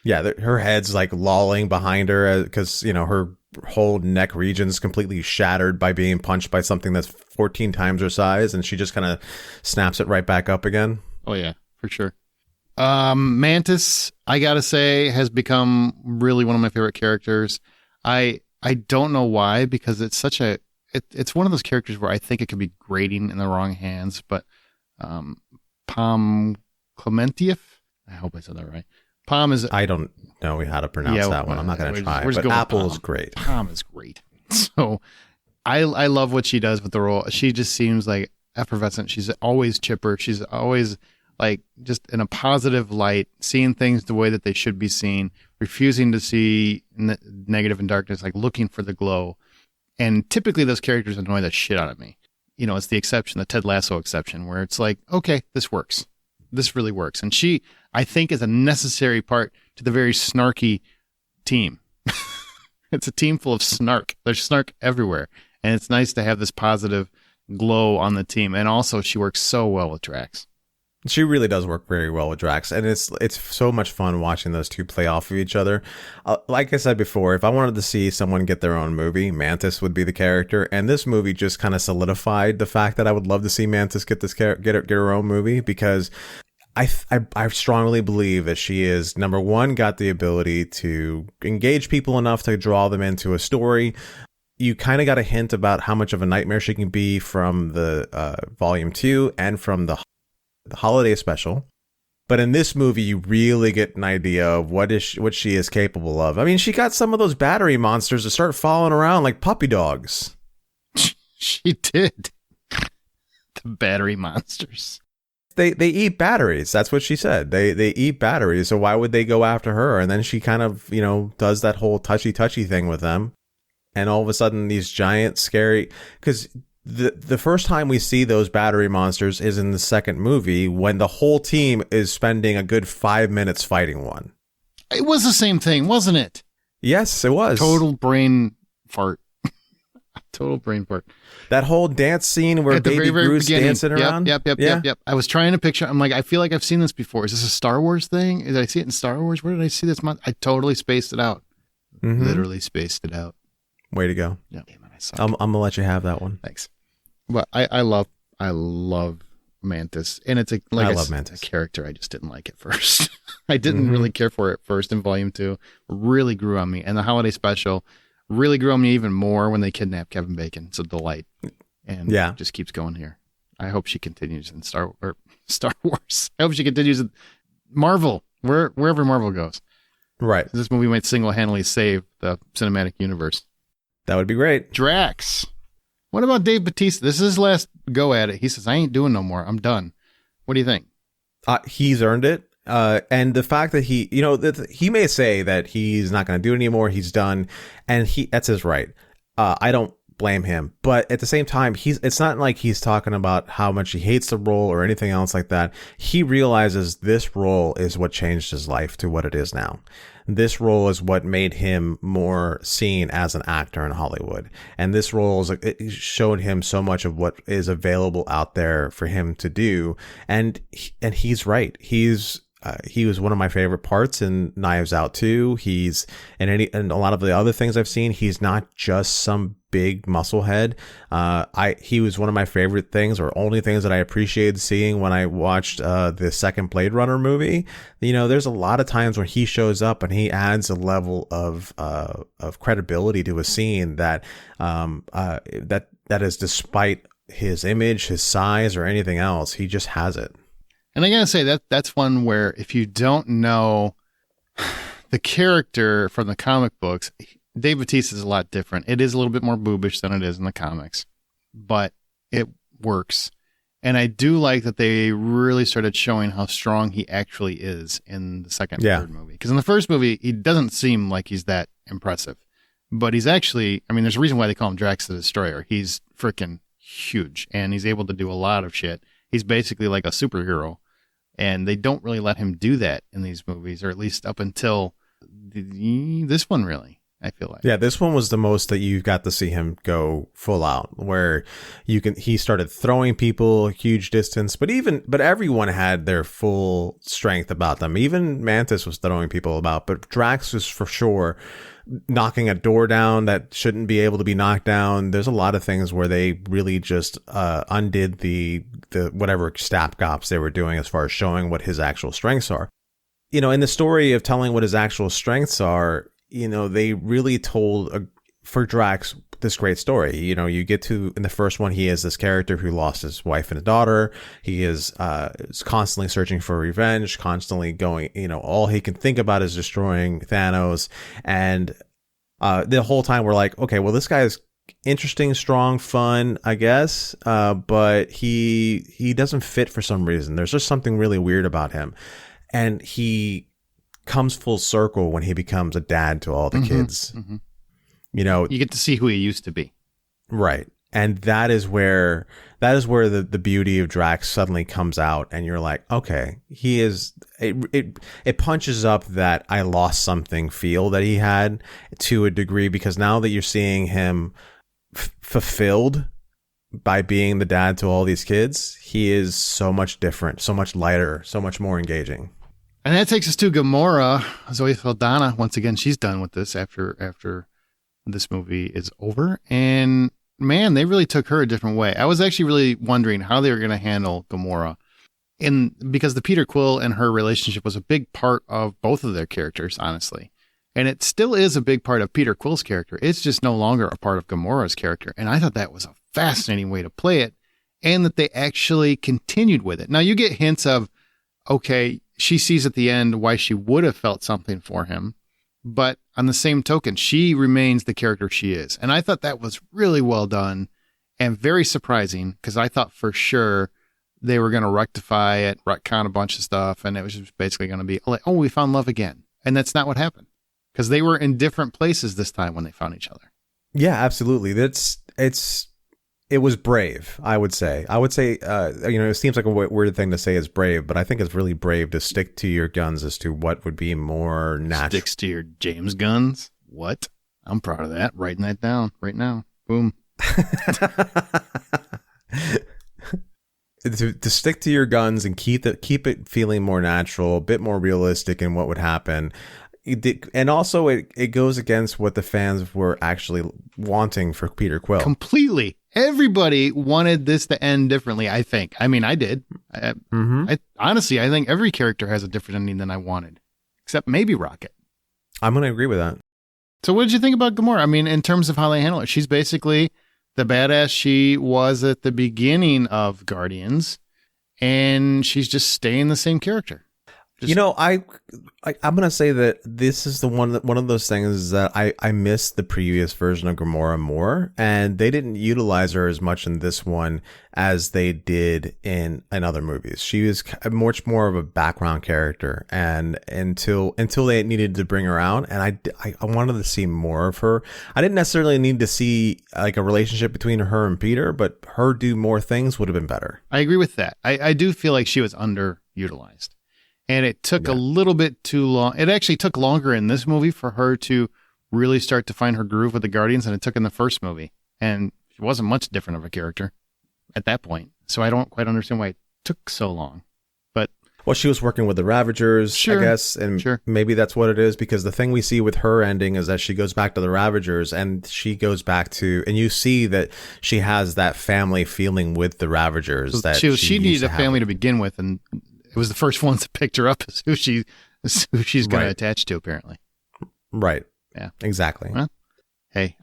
Yeah, her head's like lolling behind her because, her whole neck region's completely shattered by being punched by something that's 14 times her size, and she just kind of snaps it right back up again. Oh, yeah, for sure. Mantis, I gotta say, has become really one of my favorite characters. I don't know why, because it's such it's one of those characters where I think it could be grating in the wrong hands, but Pom Clementieff, I hope I said that right. Pom is... I don't know how to pronounce that one. I'm not going to try. But Apple's great. Pom is great. So I love what she does with the role. She just seems like effervescent. She's always chipper. She's always like just in a positive light, seeing things the way that they should be seen, refusing to see negative and darkness, like looking for the glow. And typically those characters annoy the shit out of me. It's the exception, the Ted Lasso exception, where it's like, okay, this works. This really works. And she, I think, is a necessary part to the very snarky team. It's a team full of snark. There's snark everywhere. And it's nice to have this positive glow on the team. And also, she works so well with Drax. She really does work very well with Drax, and it's so much fun watching those two play off of each other. Like I said before, if I wanted to see someone get their own movie, Mantis would be the character, and this movie just kind of solidified the fact that I would love to see Mantis get her own movie, because I strongly believe that she is, number one, got the ability to engage people enough to draw them into a story. You kind of got a hint about how much of a nightmare she can be from the Volume 2 and from the holiday special. But in this movie, you really get an idea of what she is capable of. I mean, she got some of those battery monsters to start following around like puppy dogs. She did. The battery monsters. They eat batteries. That's what she said. They eat batteries. So why would they go after her? And then she kind of, does that whole touchy thing with them. And all of a sudden, these giant scary, because the first time we see those battery monsters is in the second movie, when the whole team is spending a good 5 minutes fighting one. It was the same thing, wasn't it? Yes, it was. Total brain fart. That whole dance scene where Baby Groot's dancing around. Yep. I was trying to picture. I'm like, I feel like I've seen this before. Is this a Star Wars thing? Did I see it in Star Wars? Where did I see this? I totally spaced it out. Mm-hmm. Literally spaced it out. Way to go. Yeah, I'm gonna let you have that one. Thanks. But I love Mantis, and it's I love Mantis. A character I just didn't like at first. I didn't really care for it at first in Volume 2. Really grew on me, and the holiday special really grew on me even more when they kidnapped Kevin Bacon. It's a delight, and it just keeps going here. I hope she continues in Star Wars. I hope she continues in Marvel, wherever Marvel goes. Right. This movie might single-handedly save the cinematic universe. That would be great. Drax. What about Dave Bautista? This is his last go at it. He says, I ain't doing no more. I'm done. What do you think? He's earned it. And the fact that he may say that he's not going to do it anymore. He's done. And that's his right. I don't blame him. But at the same time, it's not like he's talking about how much he hates the role or anything else like that. He realizes this role is what changed his life to what it is now. This role is what made him more seen as an actor in Hollywood. And this role it showed him so much of what is available out there for him to do. And he's right. he was one of my favorite parts in Knives Out 2. He's and a lot of the other things I've seen, he's not just some big musclehead. He was one of my favorite things, or only things that I appreciated seeing when I watched the second Blade Runner movie. You know, there's a lot of times when he shows up and he adds a level of credibility to a scene that is despite his image, his size, or anything else. He just has it. And I gotta say that's one where if you don't know the character from the comic books, Dave Bautista is a lot different. It is a little bit more boobish than it is in the comics, but it works. And I do like that they really started showing how strong he actually is in the second and third movie. Because in the first movie, he doesn't seem like he's that impressive. But he's actually, I mean, there's a reason why they call him Drax the Destroyer. He's freaking huge, and he's able to do a lot of shit. He's basically like a superhero, and they don't really let him do that in these movies, or at least up until this one, really, I feel like. Yeah, this one was the most that you got to see him go full out, where he started throwing people a huge distance, but everyone had their full strength about them. Even Mantis was throwing people about, but Drax was for sure knocking a door down that shouldn't be able to be knocked down. There's a lot of things where they really just undid the whatever stopgaps they were doing as far as showing what his actual strengths are. You know, in the story of telling what his actual strengths are, you know, they really told for Drax this great story. You know, you get to, in the first one, he is this character who lost his wife and a daughter. He is constantly searching for revenge, constantly going, you know, all he can think about is destroying Thanos. And the whole time we're like, okay, well, this guy is interesting, strong, fun, I guess, but he doesn't fit for some reason. There's just something really weird about him. And he comes full circle when he becomes a dad to all the kids. Mm-hmm. You know, you get to see who he used to be. Right. And that is where the beauty of Drax suddenly comes out, and you're like, okay, he is, it punches up that I lost something feel that he had to a degree, because now that you're seeing him fulfilled by being the dad to all these kids, he is so much different, so much lighter, so much more engaging. And that takes us to Gamora. Zoe Saldana, once again, she's done with this after this movie is over. And man, they really took her a different way. I was actually really wondering how they were going to handle Gamora, because the Peter Quill and her relationship was a big part of both of their characters, honestly. And it still is a big part of Peter Quill's character. It's just no longer a part of Gamora's character. And I thought that was a fascinating way to play it, and that they actually continued with it. Now, you get hints of, okay, she sees at the end why she would have felt something for him. But on the same token, she remains the character she is. And I thought that was really well done and very surprising, because I thought for sure they were going to rectify it, retcon a bunch of stuff, and it was just basically going to be like, oh, we found love again. And that's not what happened, because they were in different places this time when they found each other. Yeah, absolutely. It was brave, I would say. You know, it seems like a weird thing to say is brave, but I think it's really brave to stick to your guns as to what would be more natural. Sticks to your James guns? What? I'm proud of that. Writing that down right now. Boom. To stick to your guns and keep it feeling more natural, a bit more realistic in what would happen. And also it goes against what the fans were actually wanting for Peter Quill. Completely. Everybody wanted this to end differently, I think. I mean, I did. Honestly, I think every character has a different ending than I wanted, except maybe Rocket. I'm going to agree with that. So what did you think about Gamora? I mean, in terms of how they handle it, she's basically the badass she was at the beginning of Guardians, and she's just staying the same character. You know, I'm going to say that this is one of those things that I missed the previous version of Gamora more, and they didn't utilize her as much in this one as they did in other movies. She was much more of a background character, and until they needed to bring her out, and I wanted to see more of her. I didn't necessarily need to see like a relationship between her and Peter, but her do more things would have been better. I agree with that. I do feel like she was underutilized. And it took a little bit too long. It actually took longer in this movie for her to really start to find her groove with the Guardians than it took in the first movie. And she wasn't much different of a character at that point. So I don't quite understand why it took so long. But Well, she was working with the Ravagers, Sure. I guess, and maybe that's what it is, because the thing we see with her ending is that she goes back to the Ravagers, and she goes back to, and you see that she has that family feeling with the Ravagers. So that she needed a family to begin with, and it was the first ones that picked her up as who she's going to attach to, apparently. Right. Yeah. Exactly. Well, hey,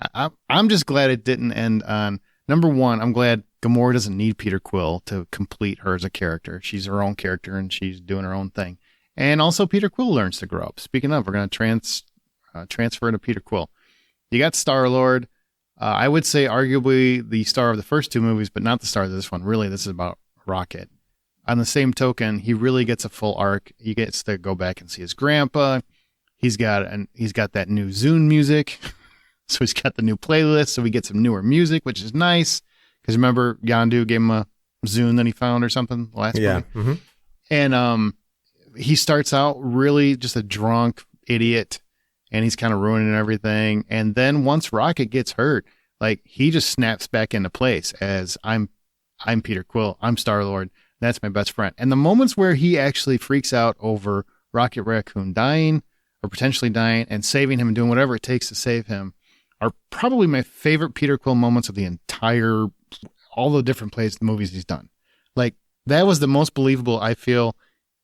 I'm just glad it didn't end on, number one, I'm glad Gamora doesn't need Peter Quill to complete her as a character. She's her own character, and she's doing her own thing. And also, Peter Quill learns to grow up. Speaking of, we're going to transfer to Peter Quill. You got Star-Lord. I would say arguably the star of the first two movies, but not the star of this one. Really, this is about Rocket. On the same token, he really gets a full arc. He gets to go back and see his grandpa. He's got that new Zune music. So he's got the new playlist. So we get some newer music, which is nice. Because remember, Yondu gave him a Zune that he found or something last movie. Mm-hmm. And he starts out really just a drunk idiot, and he's kind of ruining everything. And then once Rocket gets hurt, like, he just snaps back into place as I'm Peter Quill. I'm Star-Lord. That's my best friend. And the moments where he actually freaks out over Rocket Raccoon dying or potentially dying and saving him and doing whatever it takes to save him are probably my favorite Peter Quill moments of the entire, all the different plays, the movies he's done. Like, that was the most believable I feel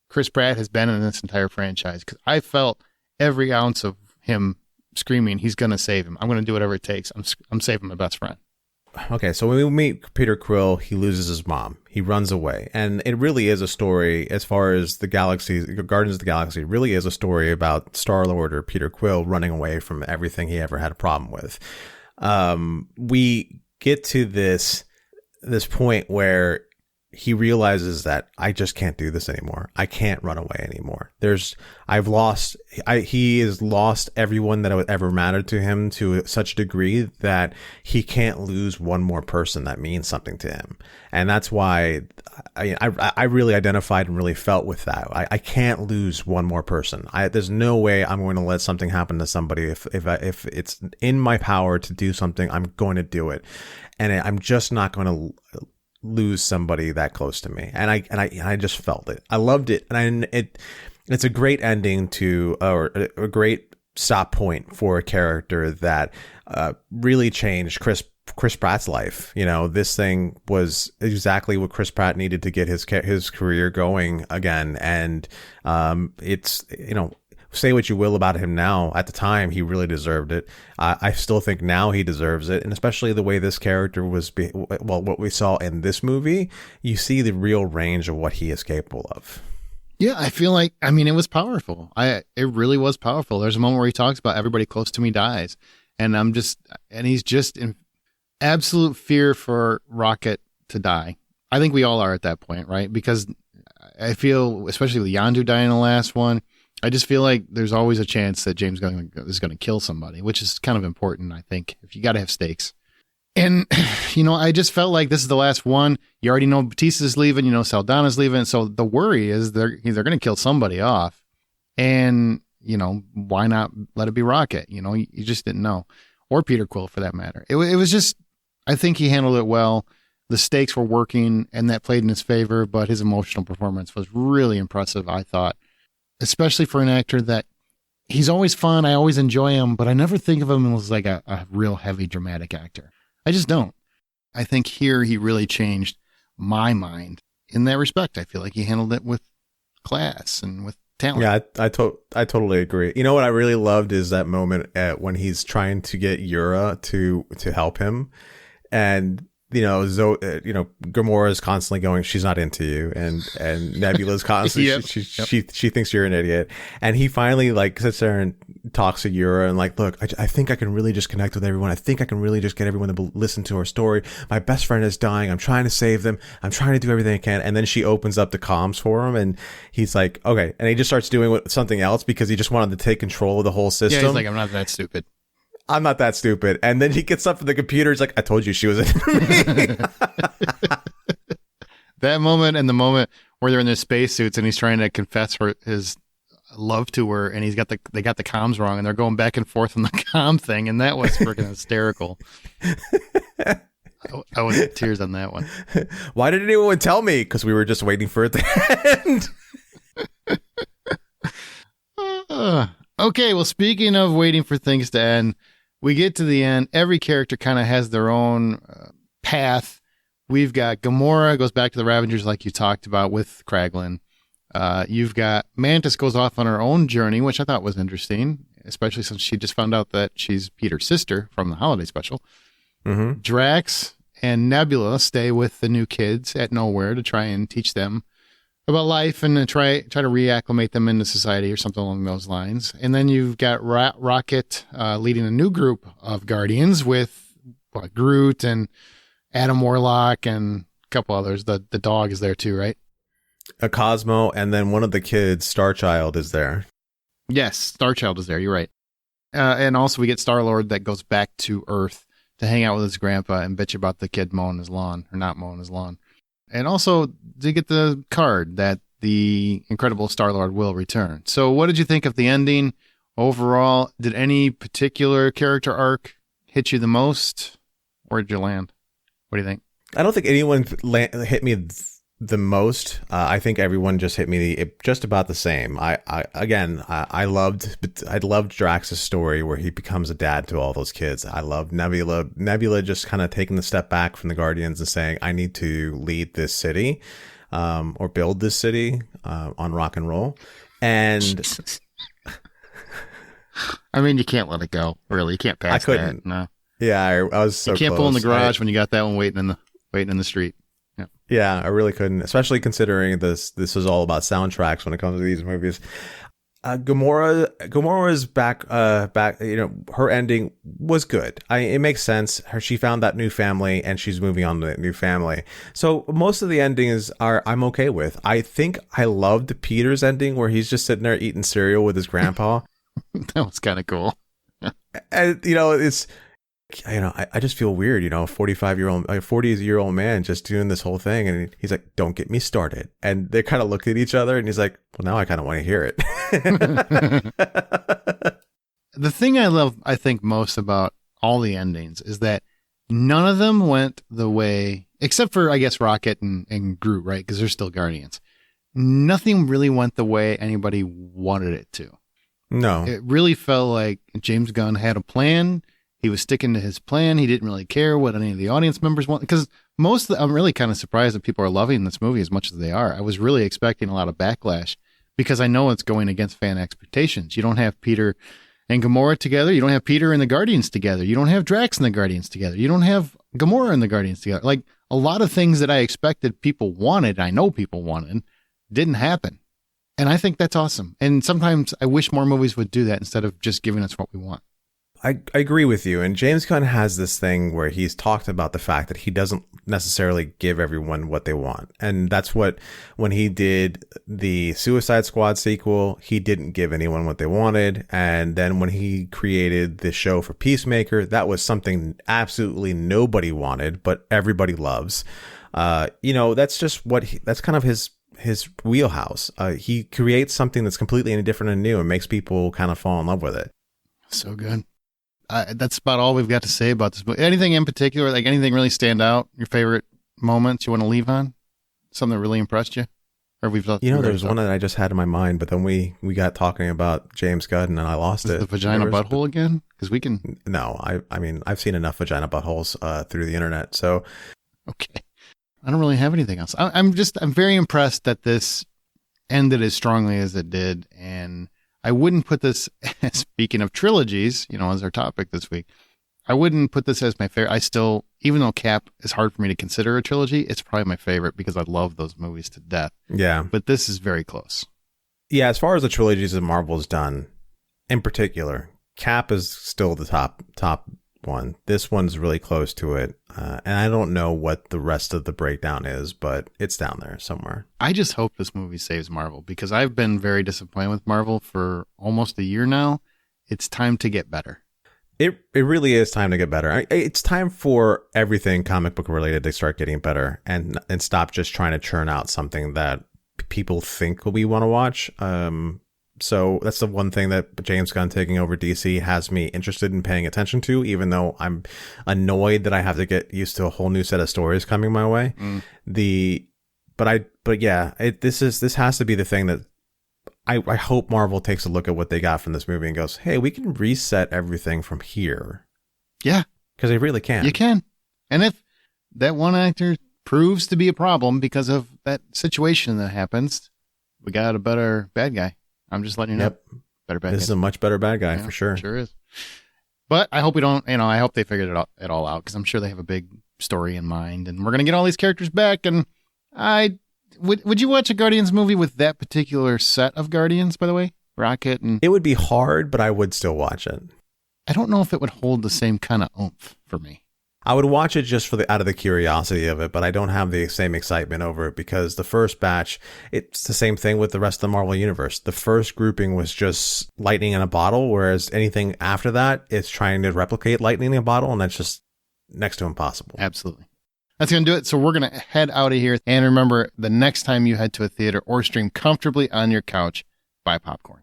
Chris Pratt has been in this entire franchise, because I felt every ounce of him screaming, he's going to save him. I'm going to do whatever it takes. I'm saving my best friend. Okay, so when we meet Peter Quill, he loses his mom. He runs away. And it really is a story, as far as the galaxy, Guardians of the Galaxy, it really is a story about Star-Lord or Peter Quill running away from everything he ever had a problem with. We get to this point where he realizes that I just can't do this anymore. I can't run away anymore. He has lost everyone that ever mattered to him to such a degree that he can't lose one more person that means something to him. And that's why I really identified and really felt with that. I can't lose one more person. There's no way I'm going to let something happen to somebody. If it's in my power to do something, I'm going to do it. And I'm just not going to lose somebody that close to me. And I just felt it. I loved it. And it's a great ending or a great stop point for a character that really changed Chris Pratt's life. You know, this thing was exactly what Chris Pratt needed to get his career going again. And it's, you know, say what you will about him now. At the time, he really deserved it. I still think now he deserves it. And especially the way this character was, what we saw in this movie, you see the real range of what he is capable of. Yeah, I feel like, I mean, it was powerful. It really was powerful. There's a moment where he talks about everybody close to me dies. And he's just in absolute fear for Rocket to die. I think we all are at that point, right? Because I feel, especially with Yondu dying in the last one, I just feel like there's always a chance that James is going to kill somebody, which is kind of important, I think, if you got to have stakes. And, you know, I just felt like this is the last one. You already know Batista's leaving, you know, Saldana's leaving. So the worry is they're going to kill somebody off. And, you know, why not let it be Rocket? You know, you just didn't know. Or Peter Quill, for that matter. It was just, I think he handled it well. The stakes were working, and that played in his favor, but his emotional performance was really impressive, I thought. Especially for an actor that he's always fun. I always enjoy him, but I never think of him as like a real heavy dramatic actor. I just don't. I think here he really changed my mind in that respect. I feel like he handled it with class and with talent. Yeah, I totally agree. You know what I really loved is that moment when he's trying to get Yura to help him, and you know, Gamora is constantly going, she's not into you, and Nebula's constantly, Yep. she thinks you're an idiot, and he finally like sits there and talks to Yura and like, look, I think I can really just connect with everyone. I think I can really just get everyone to listen to our story. My best friend is dying. I'm trying to save them. I'm trying to do everything I can. And then she opens up the comms for him, and he's like, okay, and he just starts doing something else because he just wanted to take control of the whole system. Yeah, he's like, I'm not that stupid. I'm not that stupid. And then he gets up from the computer. He's like, I told you she was into me. That moment and the moment where they're in their spacesuits and he's trying to confess for his love to her, and they got the comms wrong, and they're going back and forth on the comm thing, and that was freaking hysterical. I was in tears on that one. Why didn't anyone tell me? Because we were just waiting for it to end. Okay, well, speaking of waiting for things to end, we get to the end. Every character kind of has their own path. We've got Gamora goes back to the Ravengers like you talked about with Kraglin. You've got Mantis goes off on her own journey, which I thought was interesting, especially since she just found out that she's Peter's sister from the holiday special. Mm-hmm. Drax and Nebula stay with the new kids at Nowhere to try and teach them about life and try to reacclimate them into society or something along those lines. And then you've got Rocket leading a new group of Guardians with Groot and Adam Warlock and a couple others. The dog is there too, right? A Cosmo, and then one of the kids, Starchild, is there. Yes, Starchild is there. You're right. And also we get Star-Lord that goes back to Earth to hang out with his grandpa and bitch about the kid mowing his lawn or not mowing his lawn. And also to get the card that the incredible Star-Lord will return. So what did you think of the ending overall? Did any particular character arc hit you the most? Where did you land? What do you think? I don't think anyone hit me the most. I think everyone just hit me just about the same. I loved Drax's story where he becomes a dad to all those kids. I love Nebula just kind of taking the step back from the Guardians and saying, I need to lead this city, or build this city, on rock and roll. And I mean, you can't let it go. Really, you can't pass. I couldn't. That. No. Yeah, I was so you can't close. pull in the garage when you got that one waiting in the street. Yeah, I really couldn't, especially considering this is all about soundtracks when it comes to these movies. Gamora's back, her ending was good. It makes sense. She found that new family and she's moving on to that new family. So most of the endings I'm okay with. I think I loved Peter's ending where he's just sitting there eating cereal with his grandpa. That was kind of cool. And, it's... I just feel weird, 40-year-old man just doing this whole thing. And he's like, don't get me started. And they kind of look at each other and he's like, well, now I kind of want to hear it. The thing I love, I think, most about all the endings is that none of them went the way, except for, I guess, Rocket and Groot, right? Because they're still Guardians. Nothing really went the way anybody wanted it to. No. It really felt like James Gunn had a plan. He was sticking to his plan. He didn't really care what any of the audience members want. Because I'm really kind of surprised that people are loving this movie as much as they are. I was really expecting a lot of backlash because I know it's going against fan expectations. You don't have Peter and Gamora together. You don't have Peter and the Guardians together. You don't have Drax and the Guardians together. You don't have Gamora and the Guardians together. Like, a lot of things that I expected people wanted, I know people wanted, didn't happen. And I think that's awesome. And sometimes I wish more movies would do that instead of just giving us what we want. I agree with you. And James Gunn has this thing where he's talked about the fact that he doesn't necessarily give everyone what they want. And that's what, when he did the Suicide Squad sequel, he didn't give anyone what they wanted. And then when he created the show for Peacemaker, that was something absolutely nobody wanted, but everybody loves. That's just that's kind of his wheelhouse. He creates something that's completely different and new and makes people kind of fall in love with it. So good. That's about all we've got to say about this book. Anything in particular, like anything really stand out? Your favorite moments you want to leave on? Something that really impressed you? Or there's one that I just had in my mind, but then we got talking about James Gunn and I lost it. The vagina butthole again? Because we can. No, I mean, I've seen enough vagina buttholes through the internet. So, okay, I don't really have anything else. I'm very impressed that this ended as strongly as it did, and I wouldn't put this, speaking of trilogies, as our topic this week, I wouldn't put this as my favorite. Even though Cap is hard for me to consider a trilogy, it's probably my favorite because I love those movies to death. Yeah. But this is very close. Yeah, as far as the trilogies that Marvel's done, in particular, Cap is still the top one. This one's really close to it. And I don't know what the rest of the breakdown is, but it's down there somewhere. I just hope this movie saves Marvel because I've been very disappointed with Marvel for almost a year now. It's time to get better. It really is time to get better. It's time for everything comic book related to start getting better and stop just trying to churn out something that people think we want to watch. So that's the one thing that James Gunn taking over DC has me interested in paying attention to, even though I'm annoyed that I have to get used to a whole new set of stories coming my way. This has to be the thing that I hope Marvel takes a look at what they got from this movie and goes, hey, we can reset everything from here. Yeah. Because they really can. You can. And if that one actor proves to be a problem because of that situation that happens, we got a better bad guy. I'm just letting you know. Yep. Better bad guy. This is a much better bad guy for sure. Sure is. But I hope we don't, I hope they figured it all out, because I'm sure they have a big story in mind, and we're going to get all these characters back. And would you watch a Guardians movie with that particular set of Guardians, by the way? Rocket and... It would be hard, but I would still watch it. I don't know if it would hold the same kind of oomph for me. I would watch it just out of the curiosity of it, but I don't have the same excitement over it, because the first batch, it's the same thing with the rest of the Marvel Universe. The first grouping was just lightning in a bottle, whereas anything after that, it's trying to replicate lightning in a bottle, and that's just next to impossible. Absolutely. That's going to do it. So we're going to head out of here. And remember, the next time you head to a theater or stream comfortably on your couch, buy popcorn.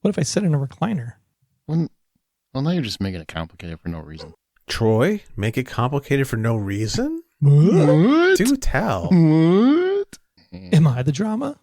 What if I sit in a recliner? Well, now you're just making it complicated for no reason. Troy, make it complicated for no reason? What? Do tell. What? Am I the drama?